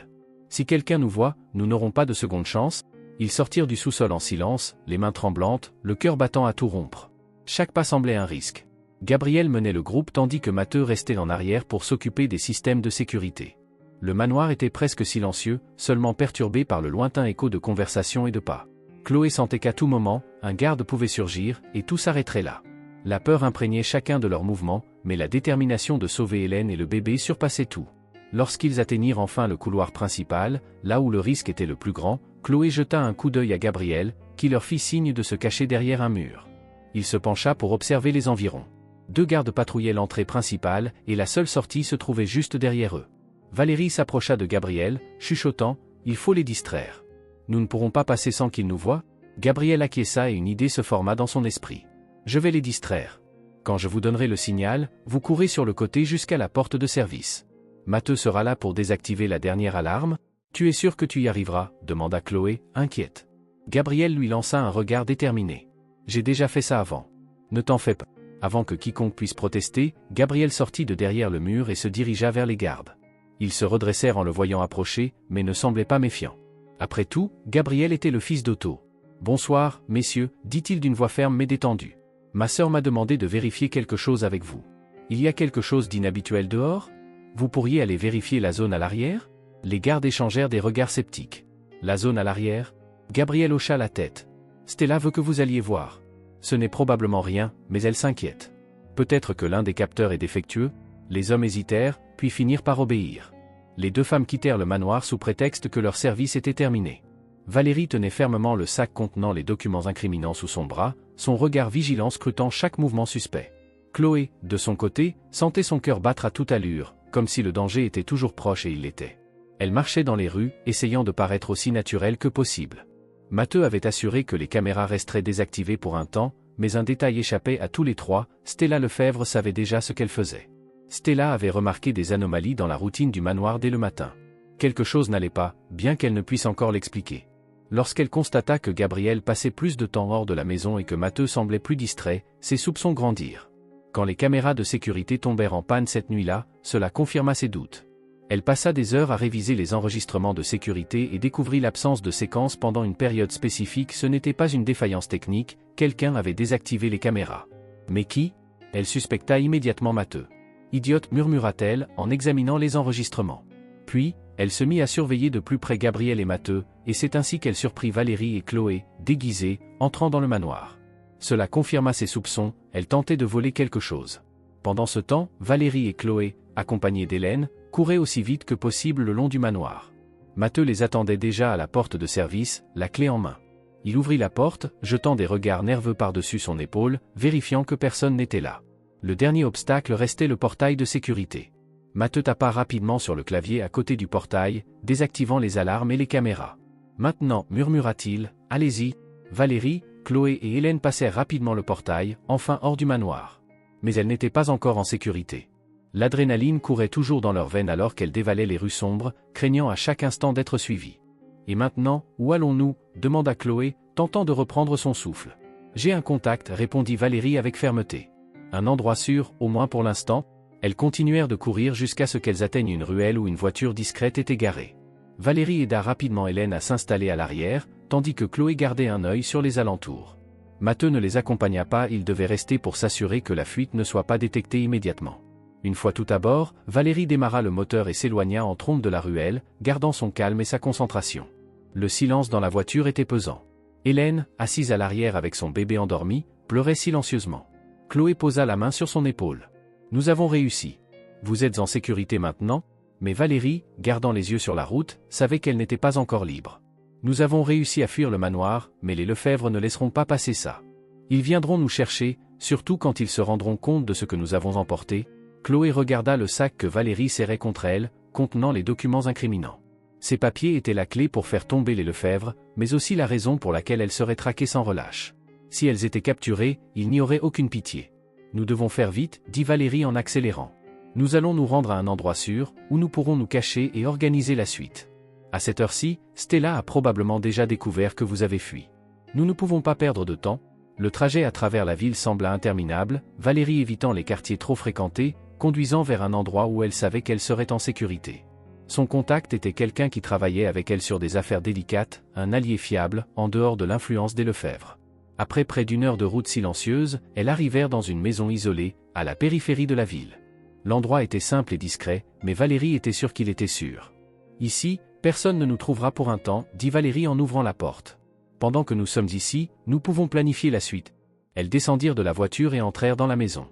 Si quelqu'un nous voit, nous n'aurons pas de seconde chance. Ils sortirent du sous-sol en silence, les mains tremblantes, le cœur battant à tout rompre. Chaque pas semblait un risque. Gabriel menait le groupe tandis que Matteux restait en arrière pour s'occuper des systèmes de sécurité. Le manoir était presque silencieux, seulement perturbé par le lointain écho de conversations et de pas. Chloé sentait qu'à tout moment, un garde pouvait surgir, et tout s'arrêterait là. La peur imprégnait chacun de leurs mouvements, mais la détermination de sauver Hélène et le bébé surpassait tout. Lorsqu'ils atteignirent enfin le couloir principal, là où le risque était le plus grand, Chloé jeta un coup d'œil à Gabriel, qui leur fit signe de se cacher derrière un mur. Il se pencha pour observer les environs. 2 gardes patrouillaient l'entrée principale, et la seule sortie se trouvait juste derrière eux. Valérie s'approcha de Gabriel, chuchotant « Il faut les distraire. Nous ne pourrons pas passer sans qu'ils nous voient ?» Gabriel acquiesça et une idée se forma dans son esprit. « Je vais les distraire. Quand je vous donnerai le signal, vous courez sur le côté jusqu'à la porte de service. Matteux sera là pour désactiver la dernière alarme. Tu es sûr que tu y arriveras ?» demanda Chloé, inquiète. Gabriel lui lança un regard déterminé. « J'ai déjà fait ça avant. Ne t'en fais pas. » Avant que quiconque puisse protester, Gabriel sortit de derrière le mur et se dirigea vers les gardes. Ils se redressèrent en le voyant approcher, mais ne semblaient pas méfiants. Après tout, Gabriel était le fils d'Otto. « Bonsoir, messieurs, dit-il d'une voix ferme mais détendue. Ma sœur m'a demandé de vérifier quelque chose avec vous. Il y a quelque chose d'inhabituel dehors ? Vous pourriez aller vérifier la zone à l'arrière ?» Les gardes échangèrent des regards sceptiques. « La zone à l'arrière ?» Gabriel hocha la tête. « Stella veut que vous alliez voir. Ce n'est probablement rien, mais elle s'inquiète. Peut-être que l'un des capteurs est défectueux ?» Les hommes hésitèrent, puis finirent par obéir. Les 2 femmes quittèrent le manoir sous prétexte que leur service était terminé. Valérie tenait fermement le sac contenant les documents incriminants sous son bras, son regard vigilant scrutant chaque mouvement suspect. Chloé, de son côté, sentait son cœur battre à toute allure, comme si le danger était toujours proche et il l'était. Elle marchait dans les rues, essayant de paraître aussi naturelle que possible. Matteux avait assuré que les caméras resteraient désactivées pour un temps, mais un détail échappait à tous les 3, Stella Lefebvre savait déjà ce qu'elle faisait. Stella avait remarqué des anomalies dans la routine du manoir dès le matin. Quelque chose n'allait pas, bien qu'elle ne puisse encore l'expliquer. Lorsqu'elle constata que Gabriel passait plus de temps hors de la maison et que Matteux semblait plus distrait, ses soupçons grandirent. Quand les caméras de sécurité tombèrent en panne cette nuit-là, cela confirma ses doutes. Elle passa des heures à réviser les enregistrements de sécurité et découvrit l'absence de séquences pendant une période spécifique. Ce n'était pas une défaillance technique, quelqu'un avait désactivé les caméras. Mais qui ? Elle suspecta immédiatement Matteux. « Idiote » murmura-t-elle en examinant les enregistrements. Puis, elle se mit à surveiller de plus près Gabriel et Matteux, et c'est ainsi qu'elle surprit Valérie et Chloé, déguisées, entrant dans le manoir. Cela confirma ses soupçons, elle tentait de voler quelque chose. Pendant ce temps, Valérie et Chloé, accompagnées d'Hélène, couraient aussi vite que possible le long du manoir. Matteux les attendait déjà à la porte de service, la clé en main. Il ouvrit la porte, jetant des regards nerveux par-dessus son épaule, vérifiant que personne n'était là. Le dernier obstacle restait le portail de sécurité. Matteux tapa rapidement sur le clavier à côté du portail, désactivant les alarmes et les caméras. « Maintenant » murmura-t-il, « allez-y ». Valérie, Chloé et Hélène passèrent rapidement le portail, enfin hors du manoir. Mais elles n'étaient pas encore en sécurité. L'adrénaline courait toujours dans leurs veines alors qu'elles dévalaient les rues sombres, craignant à chaque instant d'être suivies. « Et maintenant, où allons-nous » demanda Chloé, tentant de reprendre son souffle. « J'ai un contact » répondit Valérie avec fermeté. « Un endroit sûr, au moins pour l'instant ?» Elles continuèrent de courir jusqu'à ce qu'elles atteignent une ruelle où une voiture discrète était garée. Valérie aida rapidement Hélène à s'installer à l'arrière, tandis que Chloé gardait un œil sur les alentours. Matteux ne les accompagna pas, il devait rester pour s'assurer que la fuite ne soit pas détectée immédiatement. Une fois tout à bord, Valérie démarra le moteur et s'éloigna en trombe de la ruelle, gardant son calme et sa concentration. Le silence dans la voiture était pesant. Hélène, assise à l'arrière avec son bébé endormi, pleurait silencieusement. Chloé posa la main sur son épaule. Nous avons réussi. Vous êtes en sécurité maintenant, mais Valérie, gardant les yeux sur la route, savait qu'elle n'était pas encore libre. Nous avons réussi à fuir le manoir, mais les Lefebvre ne laisseront pas passer ça. Ils viendront nous chercher, surtout quand ils se rendront compte de ce que nous avons emporté. Chloé regarda le sac que Valérie serrait contre elle, contenant les documents incriminants. Ces papiers étaient la clé pour faire tomber les Lefebvre, mais aussi la raison pour laquelle elles seraient traquées sans relâche. Si elles étaient capturées, il n'y aurait aucune pitié. Nous devons faire vite, dit Valérie en accélérant. Nous allons nous rendre à un endroit sûr, où nous pourrons nous cacher et organiser la suite. À cette heure-ci, Stella a probablement déjà découvert que vous avez fui. Nous ne pouvons pas perdre de temps. Le trajet à travers la ville sembla interminable, Valérie évitant les quartiers trop fréquentés, conduisant vers un endroit où elle savait qu'elle serait en sécurité. Son contact était quelqu'un qui travaillait avec elle sur des affaires délicates, un allié fiable, en dehors de l'influence des Lefebvre. Après près d'une heure de route silencieuse, elles arrivèrent dans une maison isolée, à la périphérie de la ville. L'endroit était simple et discret, mais Valérie était sûre qu'il était sûr. Ici, personne ne nous trouvera pour un temps, dit Valérie en ouvrant la porte. Pendant que nous sommes ici, nous pouvons planifier la suite. Elles descendirent de la voiture et entrèrent dans la maison.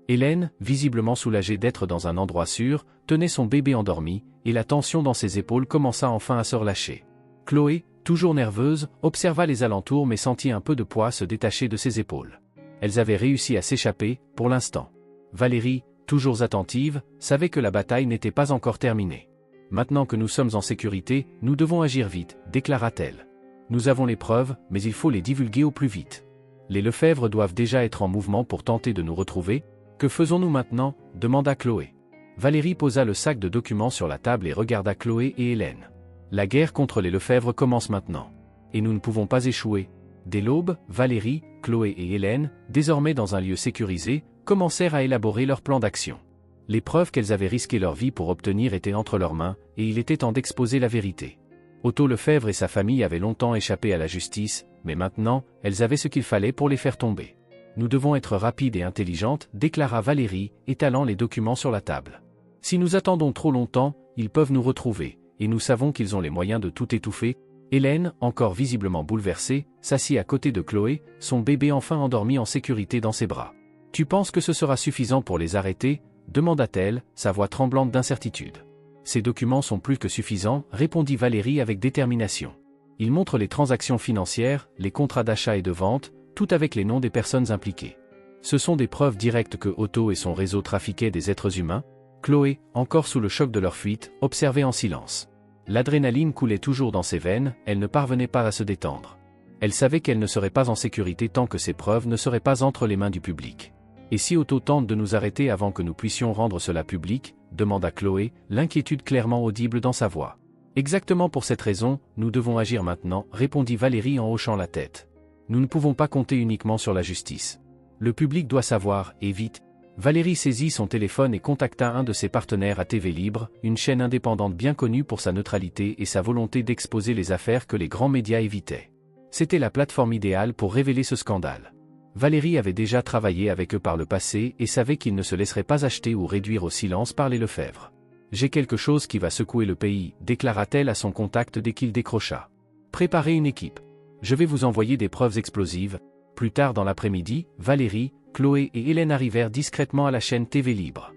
Hélène, visiblement soulagée d'être dans un endroit sûr, tenait son bébé endormi, et la tension dans ses épaules commença enfin à se relâcher. Chloé, toujours nerveuse, observa les alentours mais sentit un peu de poids se détacher de ses épaules. Elles avaient réussi à s'échapper, pour l'instant. Valérie, toujours attentive, savait que la bataille n'était pas encore terminée. Maintenant que nous sommes en sécurité, nous devons agir vite, déclara-t-elle. Nous avons les preuves, mais il faut les divulguer au plus vite. Les Lefebvre doivent déjà être en mouvement pour tenter de nous retrouver. Que faisons-nous maintenant ? Demanda Chloé. Valérie posa le sac de documents sur la table et regarda Chloé et Hélène. La guerre contre les Lefebvre commence maintenant. Et nous ne pouvons pas échouer. Dès l'aube, Valérie, Chloé et Hélène, désormais dans un lieu sécurisé, commencèrent à élaborer leur plan d'action. Les preuves qu'elles avaient risqué leur vie pour obtenir étaient entre leurs mains, et il était temps d'exposer la vérité. Otto Lefebvre et sa famille avaient longtemps échappé à la justice, mais maintenant, elles avaient ce qu'il fallait pour les faire tomber. Nous devons être rapides et intelligentes, déclara Valérie, étalant les documents sur la table. Si nous attendons trop longtemps, ils peuvent nous retrouver, et nous savons qu'ils ont les moyens de tout étouffer. Hélène, encore visiblement bouleversée, s'assit à côté de Chloé, son bébé enfin endormi en sécurité dans ses bras. « Tu penses que ce sera suffisant pour les arrêter ?» demanda-t-elle, sa voix tremblante d'incertitude. « Ces documents sont plus que suffisants, répondit Valérie avec détermination. Ils montrent les transactions financières, les contrats d'achat et de vente, tout avec les noms des personnes impliquées. Ce sont des preuves directes que Otto et son réseau trafiquaient des êtres humains. » Chloé, encore sous le choc de leur fuite, observait en silence. L'adrénaline coulait toujours dans ses veines, elle ne parvenait pas à se détendre. Elle savait qu'elle ne serait pas en sécurité tant que ces preuves ne seraient pas entre les mains du public. « Et si Otto tente de nous arrêter avant que nous puissions rendre cela public ?» demanda Chloé, l'inquiétude clairement audible dans sa voix. « Exactement pour cette raison, nous devons agir maintenant, répondit Valérie en hochant la tête. Nous ne pouvons pas compter uniquement sur la justice. Le public doit savoir, et vite. » Valérie saisit son téléphone et contacta un de ses partenaires à TV Libre, une chaîne indépendante bien connue pour sa neutralité et sa volonté d'exposer les affaires que les grands médias évitaient. C'était la plateforme idéale pour révéler ce scandale. Valérie avait déjà travaillé avec eux par le passé et savait qu'ils ne se laisseraient pas acheter ou réduire au silence par les Lefebvre. « J'ai quelque chose qui va secouer le pays », déclara-t-elle à son contact dès qu'il décrocha. « Préparez une équipe. Je vais vous envoyer des preuves explosives. » Plus tard dans l'après-midi, Valérie, Chloé et Hélène arrivèrent discrètement à la chaîne TV Libre.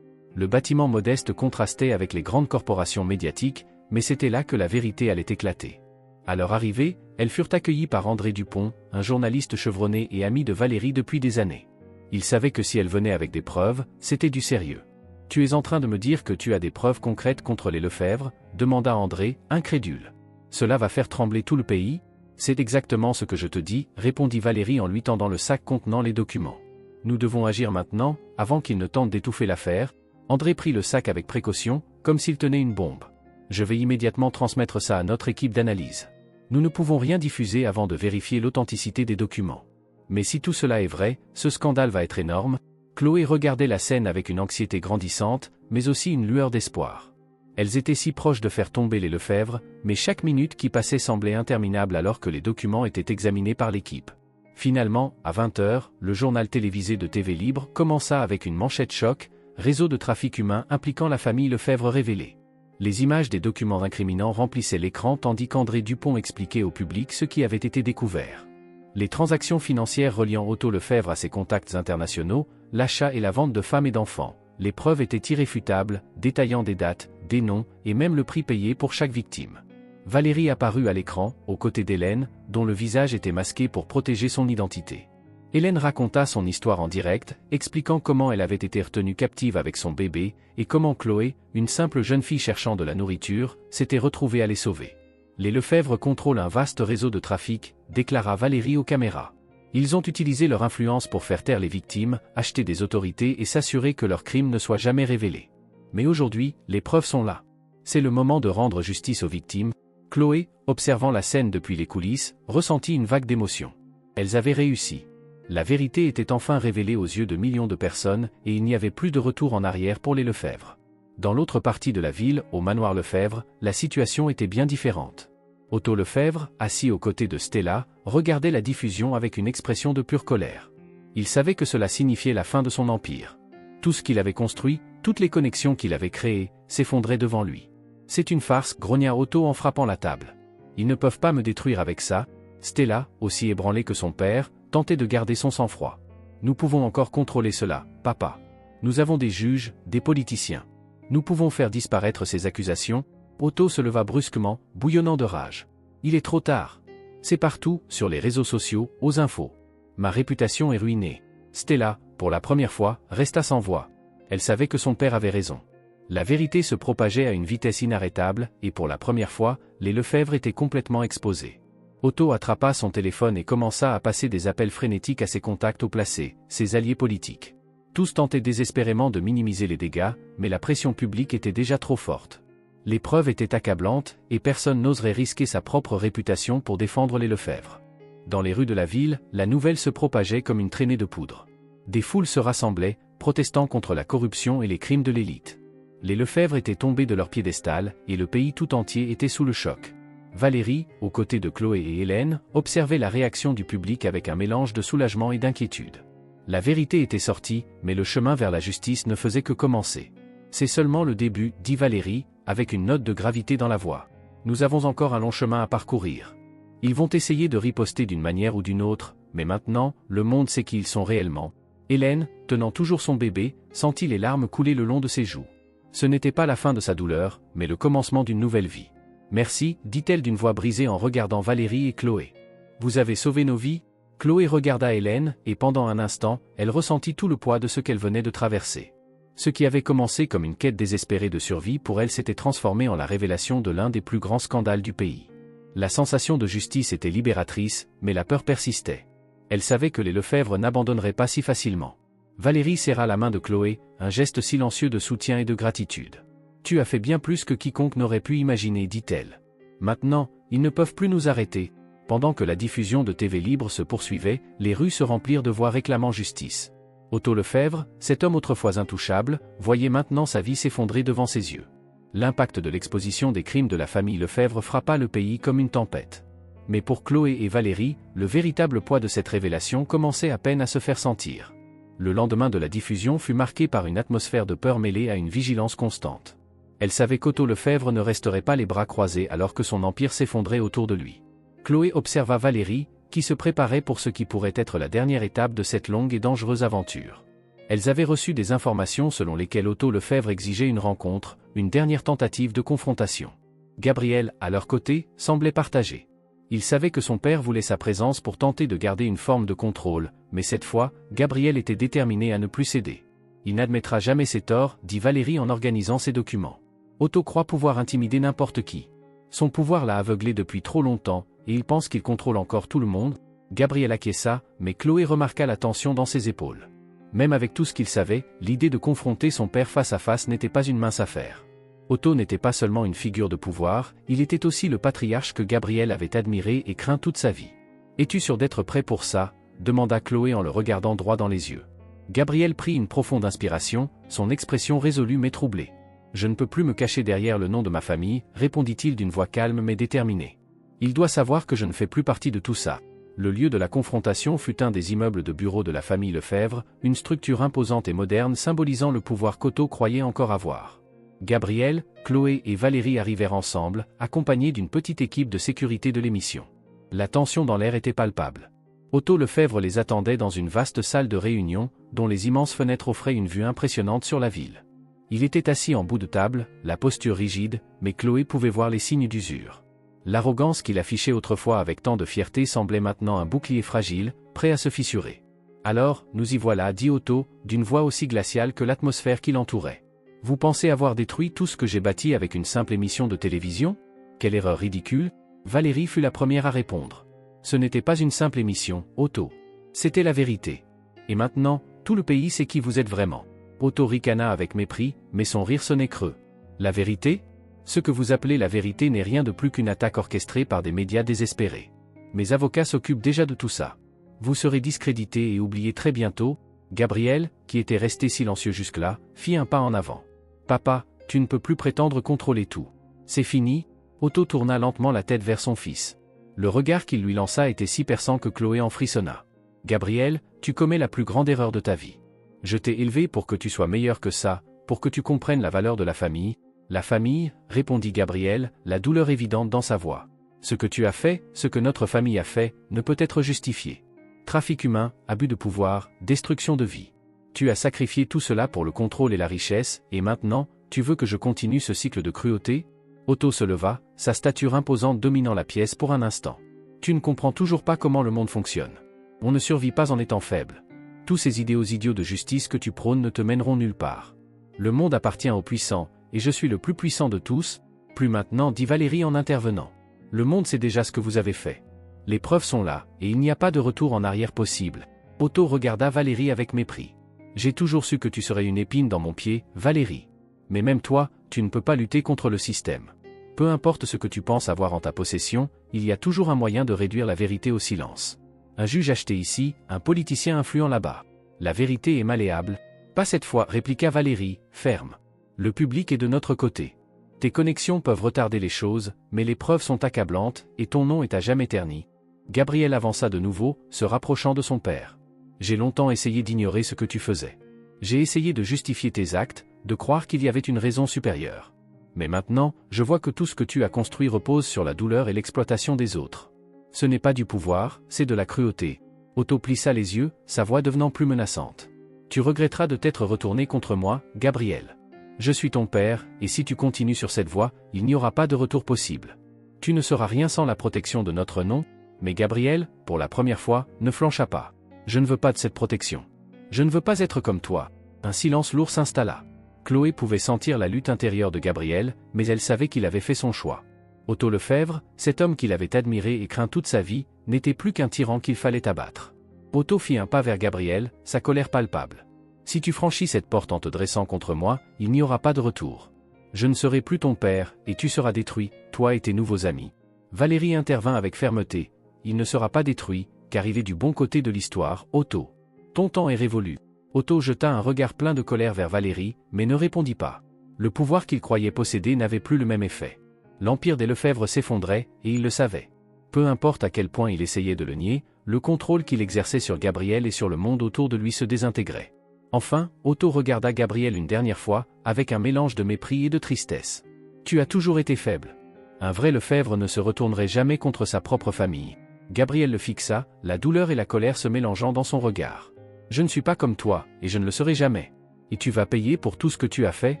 Le bâtiment modeste contrastait avec les grandes corporations médiatiques, mais c'était là que la vérité allait éclater. À leur arrivée, elles furent accueillies par André Dupont, un journaliste chevronné et ami de Valérie depuis des années. Il savait que si elle venait avec des preuves, c'était du sérieux. « Tu es en train de me dire que tu as des preuves concrètes contre les Lefebvre ?» demanda André, incrédule. « Cela va faire trembler tout le pays ?» « C'est exactement ce que je te dis, » répondit Valérie en lui tendant le sac contenant les documents. « Nous devons agir maintenant, avant qu'il ne tente d'étouffer l'affaire. » André prit le sac avec précaution, comme s'il tenait une bombe. « Je vais immédiatement transmettre ça à notre équipe d'analyse. Nous ne pouvons rien diffuser avant de vérifier l'authenticité des documents. Mais si tout cela est vrai, ce scandale va être énorme. » Chloé regardait la scène avec une anxiété grandissante, mais aussi une lueur d'espoir. Elles étaient si proches de faire tomber les Lefebvre, mais chaque minute qui passait semblait interminable alors que les documents étaient examinés par l'équipe. Finalement, à 20h, le journal télévisé de TV Libre commença avec une manchette choc, « Réseau de trafic humain impliquant la famille Lefebvre révélé ». Les images des documents incriminants remplissaient l'écran tandis qu'André Dupont expliquait au public ce qui avait été découvert. Les transactions financières reliant Otto Lefèvre à ses contacts internationaux, l'achat et la vente de femmes et d'enfants, les preuves étaient irréfutables, détaillant des dates, des noms et même le prix payé pour chaque victime. Valérie apparut à l'écran, aux côtés d'Hélène, dont le visage était masqué pour protéger son identité. Hélène raconta son histoire en direct, expliquant comment elle avait été retenue captive avec son bébé, et comment Chloé, une simple jeune fille cherchant de la nourriture, s'était retrouvée à les sauver. Les Lefèvre contrôlent un vaste réseau de trafic, déclara Valérie aux caméras. Ils ont utilisé leur influence pour faire taire les victimes, acheter des autorités et s'assurer que leurs crimes ne soient jamais révélés. Mais aujourd'hui, les preuves sont là. C'est le moment de rendre justice aux victimes. Chloé, observant la scène depuis les coulisses, ressentit une vague d'émotion. Elles avaient réussi. La vérité était enfin révélée aux yeux de millions de personnes, et il n'y avait plus de retour en arrière pour les Lefèvre. Dans l'autre partie de la ville, au manoir Lefèvre, la situation était bien différente. Otto Lefèvre, assis aux côtés de Stella, regardait la diffusion avec une expression de pure colère. Il savait que cela signifiait la fin de son empire. Tout ce qu'il avait construit, toutes les connexions qu'il avait créées, s'effondraient devant lui. C'est une farce, grogna Otto en frappant la table. Ils ne peuvent pas me détruire avec ça. Stella, aussi ébranlée que son père, tentait de garder son sang-froid. Nous pouvons encore contrôler cela, papa. Nous avons des juges, des politiciens. Nous pouvons faire disparaître ces accusations. Otto se leva brusquement, bouillonnant de rage. Il est trop tard. C'est partout, sur les réseaux sociaux, aux infos. Ma réputation est ruinée. Stella, pour la première fois, resta sans voix. Elle savait que son père avait raison. La vérité se propageait à une vitesse inarrêtable, et pour la première fois, les Lefèvre étaient complètement exposés. Otto attrapa son téléphone et commença à passer des appels frénétiques à ses contacts haut placés, ses alliés politiques. Tous tentaient désespérément de minimiser les dégâts, mais la pression publique était déjà trop forte. Les preuves étaient accablantes, et personne n'oserait risquer sa propre réputation pour défendre les Lefèvre. Dans les rues de la ville, la nouvelle se propageait comme une traînée de poudre. Des foules se rassemblaient, protestant contre la corruption et les crimes de l'élite. Les Lefèvre étaient tombés de leur piédestal, et le pays tout entier était sous le choc. Valérie, aux côtés de Chloé et Hélène, observait la réaction du public avec un mélange de soulagement et d'inquiétude. La vérité était sortie, mais le chemin vers la justice ne faisait que commencer. C'est seulement le début, dit Valérie, avec une note de gravité dans la voix. Nous avons encore un long chemin à parcourir. Ils vont essayer de riposter d'une manière ou d'une autre, mais maintenant, le monde sait qui ils sont réellement. Hélène, tenant toujours son bébé, sentit les larmes couler le long de ses joues. Ce n'était pas la fin de sa douleur, mais le commencement d'une nouvelle vie. Merci, dit-elle d'une voix brisée en regardant Valérie et Chloé. Vous avez sauvé nos vies? Chloé regarda Hélène, et pendant un instant, elle ressentit tout le poids de ce qu'elle venait de traverser. Ce qui avait commencé comme une quête désespérée de survie pour elle s'était transformé en la révélation de l'un des plus grands scandales du pays. La sensation de justice était libératrice, mais la peur persistait. Elle savait que les Lefèvre n'abandonneraient pas si facilement. Valérie serra la main de Chloé, un geste silencieux de soutien et de gratitude. Tu as fait bien plus que quiconque n'aurait pu imaginer, dit-elle. Maintenant, ils ne peuvent plus nous arrêter. Pendant que la diffusion de TV libre se poursuivait, les rues se remplirent de voix réclamant justice. Otto Lefèvre, cet homme autrefois intouchable, voyait maintenant sa vie s'effondrer devant ses yeux. L'impact de l'exposition des crimes de la famille Lefèvre frappa le pays comme une tempête. Mais pour Chloé et Valérie, le véritable poids de cette révélation commençait à peine à se faire sentir. Le lendemain de la diffusion fut marqué par une atmosphère de peur mêlée à une vigilance constante. Elle savait qu'Otto Lefèvre ne resterait pas les bras croisés alors que son empire s'effondrait autour de lui. Chloé observa Valérie, qui se préparait pour ce qui pourrait être la dernière étape de cette longue et dangereuse aventure. Elles avaient reçu des informations selon lesquelles Otto Lefèvre exigeait une rencontre, une dernière tentative de confrontation. Gabriel, à leur côté, semblait partagé. Il savait que son père voulait sa présence pour tenter de garder une forme de contrôle, mais cette fois, Gabriel était déterminé à ne plus céder. Il n'admettra jamais ses torts, dit Valérie en organisant ses documents. Otto croit pouvoir intimider n'importe qui. Son pouvoir l'a aveuglé depuis trop longtemps, et il pense qu'il contrôle encore tout le monde. Gabriel acquiesça, mais Chloé remarqua la tension dans ses épaules. Même avec tout ce qu'il savait, l'idée de confronter son père face à face n'était pas une mince affaire. Otto n'était pas seulement une figure de pouvoir, il était aussi le patriarche que Gabriel avait admiré et craint toute sa vie. « Es-tu sûr d'être prêt pour ça ?» demanda Chloé en le regardant droit dans les yeux. Gabriel prit une profonde inspiration, son expression résolue mais troublée. « Je ne peux plus me cacher derrière le nom de ma famille, répondit-il d'une voix calme mais déterminée. Il doit savoir que je ne fais plus partie de tout ça. » Le lieu de la confrontation fut un des immeubles de bureaux de la famille Lefèvre, une structure imposante et moderne symbolisant le pouvoir qu'Otto croyait encore avoir. Gabriel, Chloé et Valérie arrivèrent ensemble, accompagnés d'une petite équipe de sécurité de l'émission. La tension dans l'air était palpable. Otto Lefebvre les attendait dans une vaste salle de réunion, dont les immenses fenêtres offraient une vue impressionnante sur la ville. Il était assis en bout de table, la posture rigide, mais Chloé pouvait voir les signes d'usure. L'arrogance qu'il affichait autrefois avec tant de fierté semblait maintenant un bouclier fragile, prêt à se fissurer. « Alors, nous y voilà, » dit Otto, d'une voix aussi glaciale que l'atmosphère qui l'entourait. « Vous pensez avoir détruit tout ce que j'ai bâti avec une simple émission de télévision? Quelle erreur ridicule !» Valérie fut la première à répondre. « Ce n'était pas une simple émission, Otto. C'était la vérité. Et maintenant, tout le pays sait qui vous êtes vraiment. » Otto ricana avec mépris, mais son rire sonnait creux. « La vérité ? Ce que vous appelez la vérité n'est rien de plus qu'une attaque orchestrée par des médias désespérés. Mes avocats s'occupent déjà de tout ça. Vous serez discrédité et oublié très bientôt. » Gabriel, qui était resté silencieux jusque-là, fit un pas en avant. « Papa, tu ne peux plus prétendre contrôler tout. C'est fini ?» Otto tourna lentement la tête vers son fils. Le regard qu'il lui lança était si perçant que Chloé en frissonna. « Gabriel, tu commets la plus grande erreur de ta vie. Je t'ai élevé pour que tu sois meilleur que ça, pour que tu comprennes la valeur de la famille. » « La famille, » répondit Gabriel, la douleur évidente dans sa voix. « Ce que tu as fait, ce que notre famille a fait, ne peut être justifié. Trafic humain, abus de pouvoir, destruction de vie. Tu as sacrifié tout cela pour le contrôle et la richesse, et maintenant, tu veux que je continue ce cycle de cruauté ?» Otto se leva, sa stature imposante dominant la pièce pour un instant. « Tu ne comprends toujours pas comment le monde fonctionne. On ne survit pas en étant faible. Tous ces idéaux idiots de justice que tu prônes ne te mèneront nulle part. Le monde appartient aux puissants, et je suis le plus puissant de tous. » Plus maintenant, dit Valérie en intervenant. « Le monde sait déjà ce que vous avez fait. Les preuves sont là, et il n'y a pas de retour en arrière possible. » Otto regarda Valérie avec mépris. « J'ai toujours su que tu serais une épine dans mon pied, Valérie. Mais même toi, tu ne peux pas lutter contre le système. Peu importe ce que tu penses avoir en ta possession, il y a toujours un moyen de réduire la vérité au silence. Un juge acheté ici, un politicien influent là-bas. La vérité est malléable. » « Pas cette fois, » répliqua Valérie, ferme. « Le public est de notre côté. Tes connexions peuvent retarder les choses, mais les preuves sont accablantes, et ton nom est à jamais terni. » Gabriel avança de nouveau, se rapprochant de son père. « J'ai longtemps essayé d'ignorer ce que tu faisais. J'ai essayé de justifier tes actes, de croire qu'il y avait une raison supérieure. Mais maintenant, je vois que tout ce que tu as construit repose sur la douleur et l'exploitation des autres. Ce n'est pas du pouvoir, c'est de la cruauté. » Otto plissa les yeux, sa voix devenant plus menaçante. « Tu regretteras de t'être retourné contre moi, Gabriel. Je suis ton père, et si tu continues sur cette voie, il n'y aura pas de retour possible. Tu ne seras rien sans la protection de notre nom. » Mais Gabriel, pour la première fois, ne flancha pas. « Je ne veux pas de cette protection. Je ne veux pas être comme toi. » Un silence lourd s'installa. Chloé pouvait sentir la lutte intérieure de Gabriel, mais elle savait qu'il avait fait son choix. Otto Lefebvre, cet homme qu'il avait admiré et craint toute sa vie, n'était plus qu'un tyran qu'il fallait abattre. Otto fit un pas vers Gabriel, sa colère palpable. « Si tu franchis cette porte en te dressant contre moi, il n'y aura pas de retour. Je ne serai plus ton père, et tu seras détruit, toi et tes nouveaux amis. » Valérie intervint avec fermeté. « Il ne sera pas détruit, car il est du bon côté de l'histoire, Otto. Ton temps est révolu. » Otto jeta un regard plein de colère vers Valérie, mais ne répondit pas. Le pouvoir qu'il croyait posséder n'avait plus le même effet. L'empire des Lefebvre s'effondrait, et il le savait. Peu importe à quel point il essayait de le nier, le contrôle qu'il exerçait sur Gabriel et sur le monde autour de lui se désintégrait. Enfin, Otto regarda Gabriel une dernière fois, avec un mélange de mépris et de tristesse. « Tu as toujours été faible. Un vrai Lefebvre ne se retournerait jamais contre sa propre famille. » Gabriel le fixa, la douleur et la colère se mélangeant dans son regard. « Je ne suis pas comme toi, et je ne le serai jamais. Et tu vas payer pour tout ce que tu as fait ?»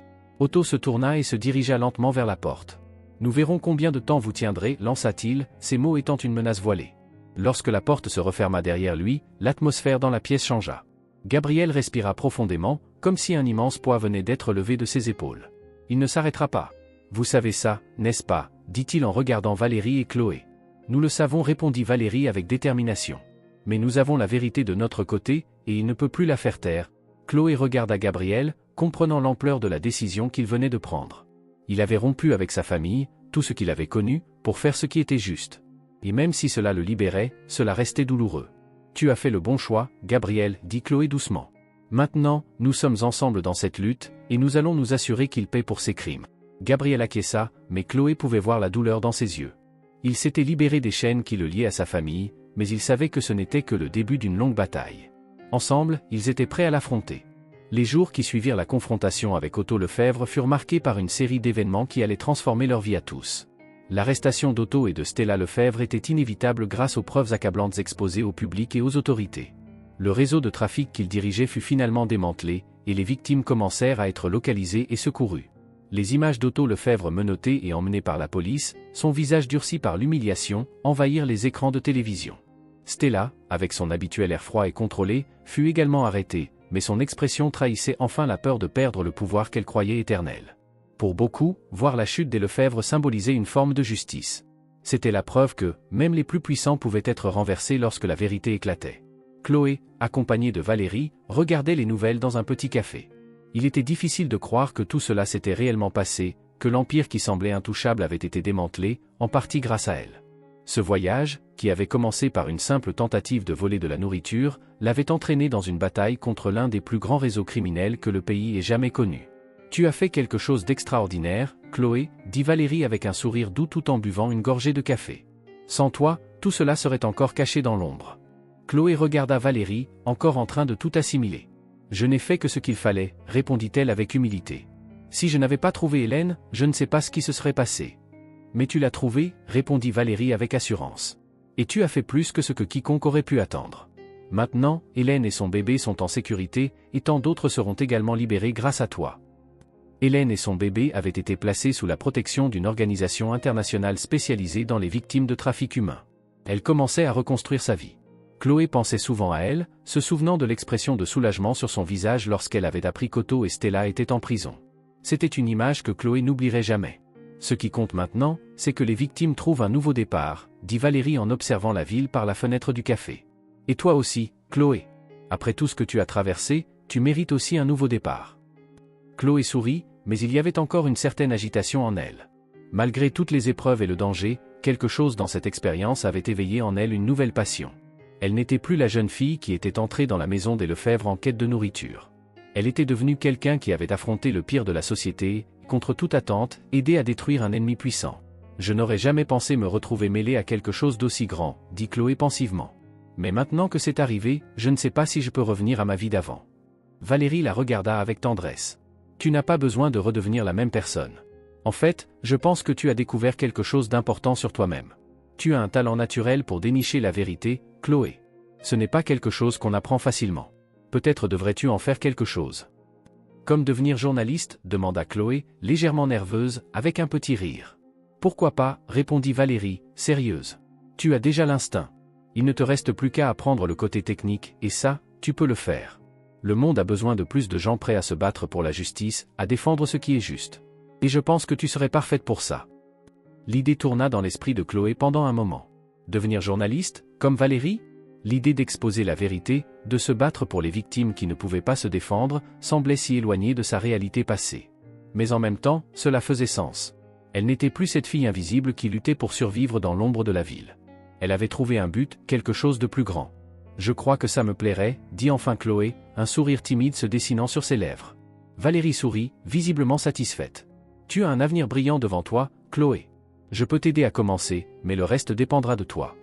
Otto se tourna et se dirigea lentement vers la porte. « Nous verrons combien de temps vous tiendrez, » lança-t-il, ces mots étant une menace voilée. Lorsque la porte se referma derrière lui, l'atmosphère dans la pièce changea. Gabriel respira profondément, comme si un immense poids venait d'être levé de ses épaules. « Il ne s'arrêtera pas. Vous savez ça, n'est-ce pas ?» dit-il en regardant Valérie et Chloé. « Nous le savons, » répondit Valérie avec détermination. « Mais nous avons la vérité de notre côté, et il ne peut plus la faire taire. » Chloé regarda Gabriel, comprenant l'ampleur de la décision qu'il venait de prendre. Il avait rompu avec sa famille, tout ce qu'il avait connu, pour faire ce qui était juste. Et même si cela le libérait, cela restait douloureux. « Tu as fait le bon choix, Gabriel, » dit Chloé doucement. « Maintenant, nous sommes ensemble dans cette lutte, et nous allons nous assurer qu'il paie pour ses crimes. » Gabriel acquiesça, mais Chloé pouvait voir la douleur dans ses yeux. Il s'était libéré des chaînes qui le liaient à sa famille, mais il savait que ce n'était que le début d'une longue bataille. Ensemble, ils étaient prêts à l'affronter. Les jours qui suivirent la confrontation avec Otto Lefebvre furent marqués par une série d'événements qui allaient transformer leur vie à tous. L'arrestation d'Otto et de Stella Lefebvre était inévitable grâce aux preuves accablantes exposées au public et aux autorités. Le réseau de trafic qu'ils dirigeaient fut finalement démantelé, et les victimes commencèrent à être localisées et secourues. Les images d'Otto Lefebvre menotté et emmené par la police, son visage durci par l'humiliation, envahirent les écrans de télévision. Stella, avec son habituel air froid et contrôlé, fut également arrêtée, mais son expression trahissait enfin la peur de perdre le pouvoir qu'elle croyait éternel. Pour beaucoup, voir la chute des Lefebvre symbolisait une forme de justice. C'était la preuve que, même les plus puissants pouvaient être renversés lorsque la vérité éclatait. Chloé, accompagnée de Valérie, regardait les nouvelles dans un petit café. Il était difficile de croire que tout cela s'était réellement passé, que l'empire qui semblait intouchable avait été démantelé, en partie grâce à elle. Ce voyage, qui avait commencé par une simple tentative de voler de la nourriture, l'avait entraînée dans une bataille contre l'un des plus grands réseaux criminels que le pays ait jamais connu. « Tu as fait quelque chose d'extraordinaire, Chloé, dit Valérie avec un sourire doux tout en buvant une gorgée de café. Sans toi, tout cela serait encore caché dans l'ombre. Chloé regarda Valérie, encore en train de tout assimiler. Je n'ai fait que ce qu'il fallait, répondit-elle avec humilité. Si je n'avais pas trouvé Hélène, je ne sais pas ce qui se serait passé. Mais tu l'as trouvée, répondit Valérie avec assurance. Et tu as fait plus que ce que quiconque aurait pu attendre. Maintenant, Hélène et son bébé sont en sécurité, et tant d'autres seront également libérés grâce à toi. Hélène et son bébé avaient été placés sous la protection d'une organisation internationale spécialisée dans les victimes de trafic humain. Elle commençait à reconstruire sa vie. Chloé pensait souvent à elle, se souvenant de l'expression de soulagement sur son visage lorsqu'elle avait appris qu'Otto et Stella étaient en prison. C'était une image que Chloé n'oublierait jamais. Ce qui compte maintenant, c'est que les victimes trouvent un nouveau départ, dit Valérie en observant la ville par la fenêtre du café. Et toi aussi, Chloé. Après tout ce que tu as traversé, tu mérites aussi un nouveau départ. Chloé sourit, mais il y avait encore une certaine agitation en elle. Malgré toutes les épreuves et le danger, quelque chose dans cette expérience avait éveillé en elle une nouvelle passion. Elle n'était plus la jeune fille qui était entrée dans la maison des Lefebvre en quête de nourriture. Elle était devenue quelqu'un qui avait affronté le pire de la société, contre toute attente, aidé à détruire un ennemi puissant. Je n'aurais jamais pensé me retrouver mêlée à quelque chose d'aussi grand, dit Chloé pensivement. Mais maintenant que c'est arrivé, je ne sais pas si je peux revenir à ma vie d'avant. Valérie la regarda avec tendresse. Tu n'as pas besoin de redevenir la même personne. En fait, je pense que tu as découvert quelque chose d'important sur toi-même. Tu as un talent naturel pour dénicher la vérité, Chloé. Ce n'est pas quelque chose qu'on apprend facilement. Peut-être devrais-tu en faire quelque chose. Comme devenir journaliste, demanda Chloé, légèrement nerveuse, avec un petit rire. Pourquoi pas, répondit Valérie, sérieuse. Tu as déjà l'instinct. Il ne te reste plus qu'à apprendre le côté technique, et ça, tu peux le faire. Le monde a besoin de plus de gens prêts à se battre pour la justice, à défendre ce qui est juste. Et je pense que tu serais parfaite pour ça. L'idée tourna dans l'esprit de Chloé pendant un moment. Devenir journaliste, comme Valérie? L'idée d'exposer la vérité, de se battre pour les victimes qui ne pouvaient pas se défendre, semblait si éloignée de sa réalité passée. Mais en même temps, cela faisait sens. Elle n'était plus cette fille invisible qui luttait pour survivre dans l'ombre de la ville. Elle avait trouvé un but, quelque chose de plus grand. Je crois que ça me plairait, dit enfin Chloé, un sourire timide se dessinant sur ses lèvres. Valérie sourit, visiblement satisfaite. Tu as un avenir brillant devant toi, Chloé. Je peux t'aider à commencer, mais le reste dépendra de toi.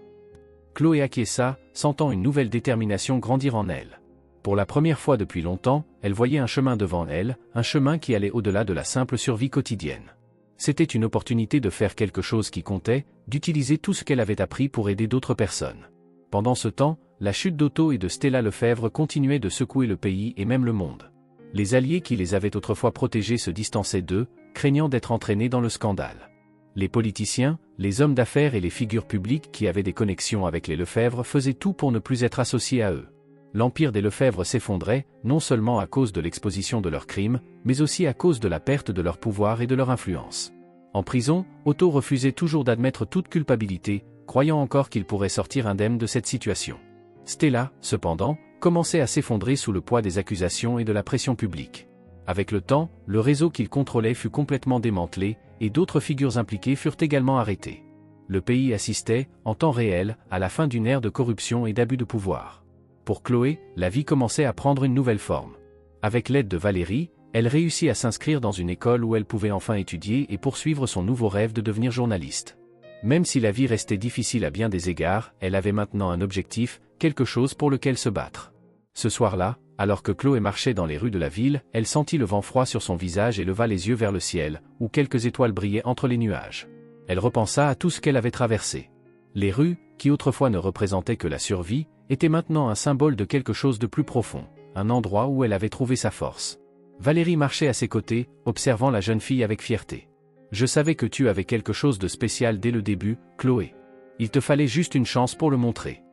Chloé acquiesça, sentant une nouvelle détermination grandir en elle. Pour la première fois depuis longtemps, elle voyait un chemin devant elle, un chemin qui allait au-delà de la simple survie quotidienne. C'était une opportunité de faire quelque chose qui comptait, d'utiliser tout ce qu'elle avait appris pour aider d'autres personnes. Pendant ce temps, la chute d'Otto et de Stella Lefebvre continuait de secouer le pays et même le monde. Les alliés qui les avaient autrefois protégés se distançaient d'eux, craignant d'être entraînés dans le scandale. Les politiciens, les hommes d'affaires et les figures publiques qui avaient des connexions avec les Lefebvre faisaient tout pour ne plus être associés à eux. L'empire des Lefebvre s'effondrait, non seulement à cause de l'exposition de leurs crimes, mais aussi à cause de la perte de leur pouvoir et de leur influence. En prison, Otto refusait toujours d'admettre toute culpabilité, croyant encore qu'il pourrait sortir indemne de cette situation. Stella, cependant, commençait à s'effondrer sous le poids des accusations et de la pression publique. Avec le temps, le réseau qu'il contrôlait fut complètement démantelé, et d'autres figures impliquées furent également arrêtées. Le pays assistait, en temps réel, à la fin d'une ère de corruption et d'abus de pouvoir. Pour Chloé, la vie commençait à prendre une nouvelle forme. Avec l'aide de Valérie, elle réussit à s'inscrire dans une école où elle pouvait enfin étudier et poursuivre son nouveau rêve de devenir journaliste. Même si la vie restait difficile à bien des égards, elle avait maintenant un objectif, quelque chose pour lequel se battre. Ce soir-là, alors que Chloé marchait dans les rues de la ville, elle sentit le vent froid sur son visage et leva les yeux vers le ciel, où quelques étoiles brillaient entre les nuages. Elle repensa à tout ce qu'elle avait traversé. Les rues, qui autrefois ne représentaient que la survie, étaient maintenant un symbole de quelque chose de plus profond, un endroit où elle avait trouvé sa force. Valérie marchait à ses côtés, observant la jeune fille avec fierté. « Je savais que tu avais quelque chose de spécial dès le début, Chloé. Il te fallait juste une chance pour le montrer. »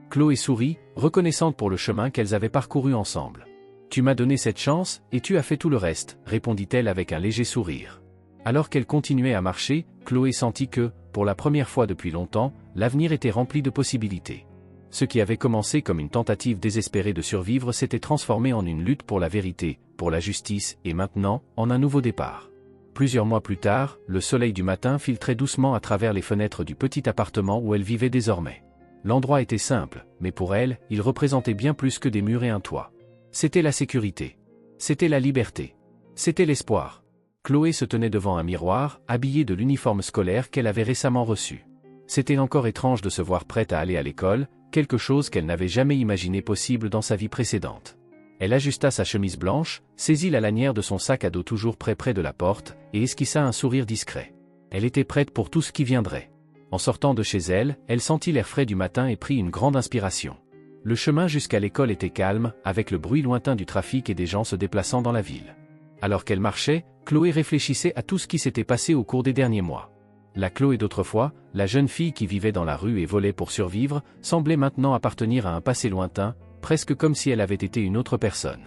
Chloé sourit, reconnaissante pour le chemin qu'elles avaient parcouru ensemble. « Tu m'as donné cette chance, et tu as fait tout le reste, » répondit-elle avec un léger sourire. Alors qu'elle continuait à marcher, Chloé sentit que, pour la première fois depuis longtemps, l'avenir était rempli de possibilités. Ce qui avait commencé comme une tentative désespérée de survivre s'était transformé en une lutte pour la vérité, pour la justice, et maintenant, en un nouveau départ. Plusieurs mois plus tard, le soleil du matin filtrait doucement à travers les fenêtres du petit appartement où elle vivait désormais. L'endroit était simple, mais pour elle, il représentait bien plus que des murs et un toit. C'était la sécurité. C'était la liberté. C'était l'espoir. Chloé se tenait devant un miroir, habillée de l'uniforme scolaire qu'elle avait récemment reçu. C'était encore étrange de se voir prête à aller à l'école, quelque chose qu'elle n'avait jamais imaginé possible dans sa vie précédente. Elle ajusta sa chemise blanche, saisit la lanière de son sac à dos toujours près de la porte, et esquissa un sourire discret. Elle était prête pour tout ce qui viendrait. En sortant de chez elle, elle sentit l'air frais du matin et prit une grande inspiration. Le chemin jusqu'à l'école était calme, avec le bruit lointain du trafic et des gens se déplaçant dans la ville. Alors qu'elle marchait, Chloé réfléchissait à tout ce qui s'était passé au cours des derniers mois. La Chloé d'autrefois, la jeune fille qui vivait dans la rue et volait pour survivre, semblait maintenant appartenir à un passé lointain, presque comme si elle avait été une autre personne.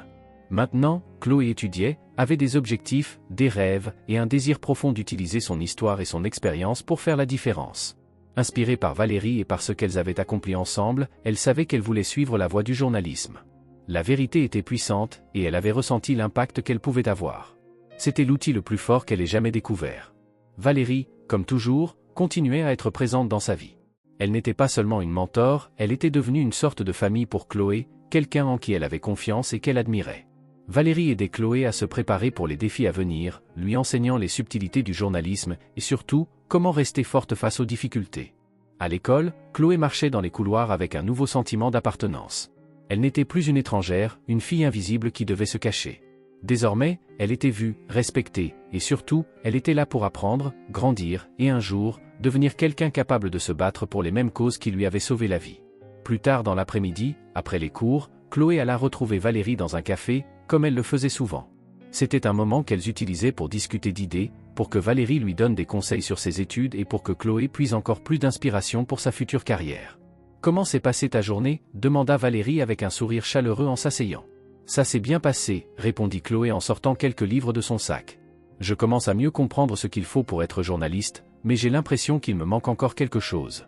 Maintenant, Chloé étudiait, avait des objectifs, des rêves, et un désir profond d'utiliser son histoire et son expérience pour faire la différence. Inspirée par Valérie et par ce qu'elles avaient accompli ensemble, elle savait qu'elle voulait suivre la voie du journalisme. La vérité était puissante, et elle avait ressenti l'impact qu'elle pouvait avoir. C'était l'outil le plus fort qu'elle ait jamais découvert. Valérie, comme toujours, continuait à être présente dans sa vie. Elle n'était pas seulement une mentor, elle était devenue une sorte de famille pour Chloé, quelqu'un en qui elle avait confiance et qu'elle admirait. Valérie aidait Chloé à se préparer pour les défis à venir, lui enseignant les subtilités du journalisme et surtout, comment rester forte face aux difficultés. À l'école, Chloé marchait dans les couloirs avec un nouveau sentiment d'appartenance. Elle n'était plus une étrangère, une fille invisible qui devait se cacher. Désormais, elle était vue, respectée, et surtout, elle était là pour apprendre, grandir, et un jour, devenir quelqu'un capable de se battre pour les mêmes causes qui lui avaient sauvé la vie. Plus tard dans l'après-midi, après les cours, Chloé alla retrouver Valérie dans un café, comme elle le faisait souvent. C'était un moment qu'elles utilisaient pour discuter d'idées, pour que Valérie lui donne des conseils sur ses études et pour que Chloé puise encore plus d'inspiration pour sa future carrière. « Comment s'est passée ta journée ?» demanda Valérie avec un sourire chaleureux en s'asseyant. « Ça s'est bien passé » répondit Chloé en sortant quelques livres de son sac. « Je commence à mieux comprendre ce qu'il faut pour être journaliste, mais j'ai l'impression qu'il me manque encore quelque chose. »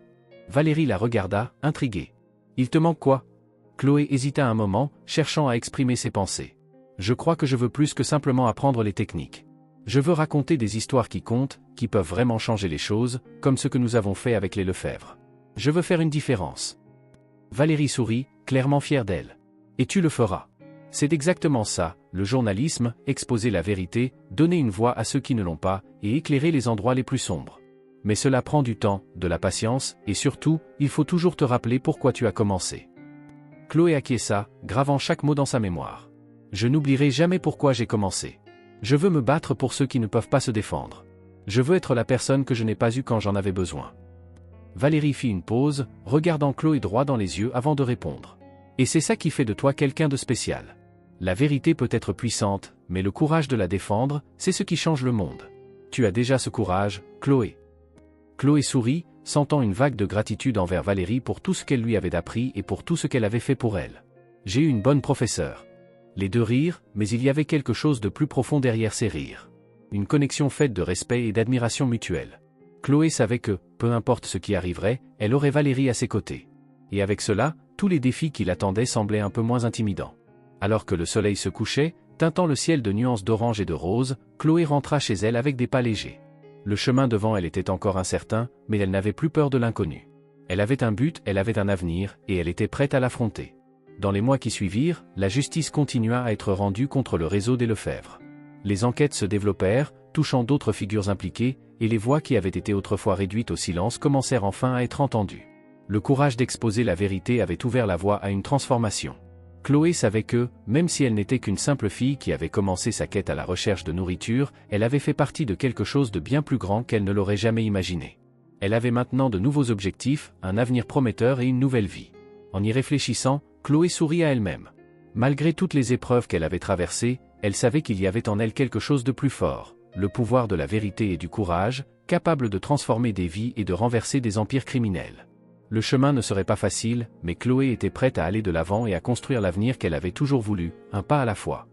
Valérie la regarda, intriguée. « Il te manque quoi ?» Chloé hésita un moment, cherchant à exprimer ses pensées. « Je crois que je veux plus que simplement apprendre les techniques. Je veux raconter des histoires qui comptent, qui peuvent vraiment changer les choses, comme ce que nous avons fait avec les Lefebvre. Je veux faire une différence. » Valérie sourit, clairement fière d'elle. « Et tu le feras. C'est exactement ça, le journalisme, exposer la vérité, donner une voix à ceux qui ne l'ont pas, et éclairer les endroits les plus sombres. Mais cela prend du temps, de la patience, et surtout, il faut toujours te rappeler pourquoi tu as commencé. » Chloé acquiesça, gravant chaque mot dans sa mémoire. « Je n'oublierai jamais pourquoi j'ai commencé. Je veux me battre pour ceux qui ne peuvent pas se défendre. Je veux être la personne que je n'ai pas eue quand j'en avais besoin. » Valérie fit une pause, regardant Chloé droit dans les yeux avant de répondre. « Et c'est ça qui fait de toi quelqu'un de spécial. La vérité peut être puissante, mais le courage de la défendre, c'est ce qui change le monde. Tu as déjà ce courage, Chloé. » Chloé sourit, sentant une vague de gratitude envers Valérie pour tout ce qu'elle lui avait appris et pour tout ce qu'elle avait fait pour elle. « J'ai eu une bonne professeure. » Les deux rirent, mais il y avait quelque chose de plus profond derrière ces rires. Une connexion faite de respect et d'admiration mutuelle. Chloé savait que, peu importe ce qui arriverait, elle aurait Valérie à ses côtés. Et avec cela, tous les défis qui l'attendaient semblaient un peu moins intimidants. Alors que le soleil se couchait, teintant le ciel de nuances d'orange et de rose, Chloé rentra chez elle avec des pas légers. Le chemin devant elle était encore incertain, mais elle n'avait plus peur de l'inconnu. Elle avait un but, elle avait un avenir, et elle était prête à l'affronter. Dans les mois qui suivirent, la justice continua à être rendue contre le réseau des Lefebvre. Les enquêtes se développèrent, touchant d'autres figures impliquées, et les voix qui avaient été autrefois réduites au silence commencèrent enfin à être entendues. Le courage d'exposer la vérité avait ouvert la voie à une transformation. Chloé savait que, même si elle n'était qu'une simple fille qui avait commencé sa quête à la recherche de nourriture, elle avait fait partie de quelque chose de bien plus grand qu'elle ne l'aurait jamais imaginé. Elle avait maintenant de nouveaux objectifs, un avenir prometteur et une nouvelle vie. En y réfléchissant, Chloé sourit à elle-même. Malgré toutes les épreuves qu'elle avait traversées, elle savait qu'il y avait en elle quelque chose de plus fort, le pouvoir de la vérité et du courage, capable de transformer des vies et de renverser des empires criminels. Le chemin ne serait pas facile, mais Chloé était prête à aller de l'avant et à construire l'avenir qu'elle avait toujours voulu, un pas à la fois.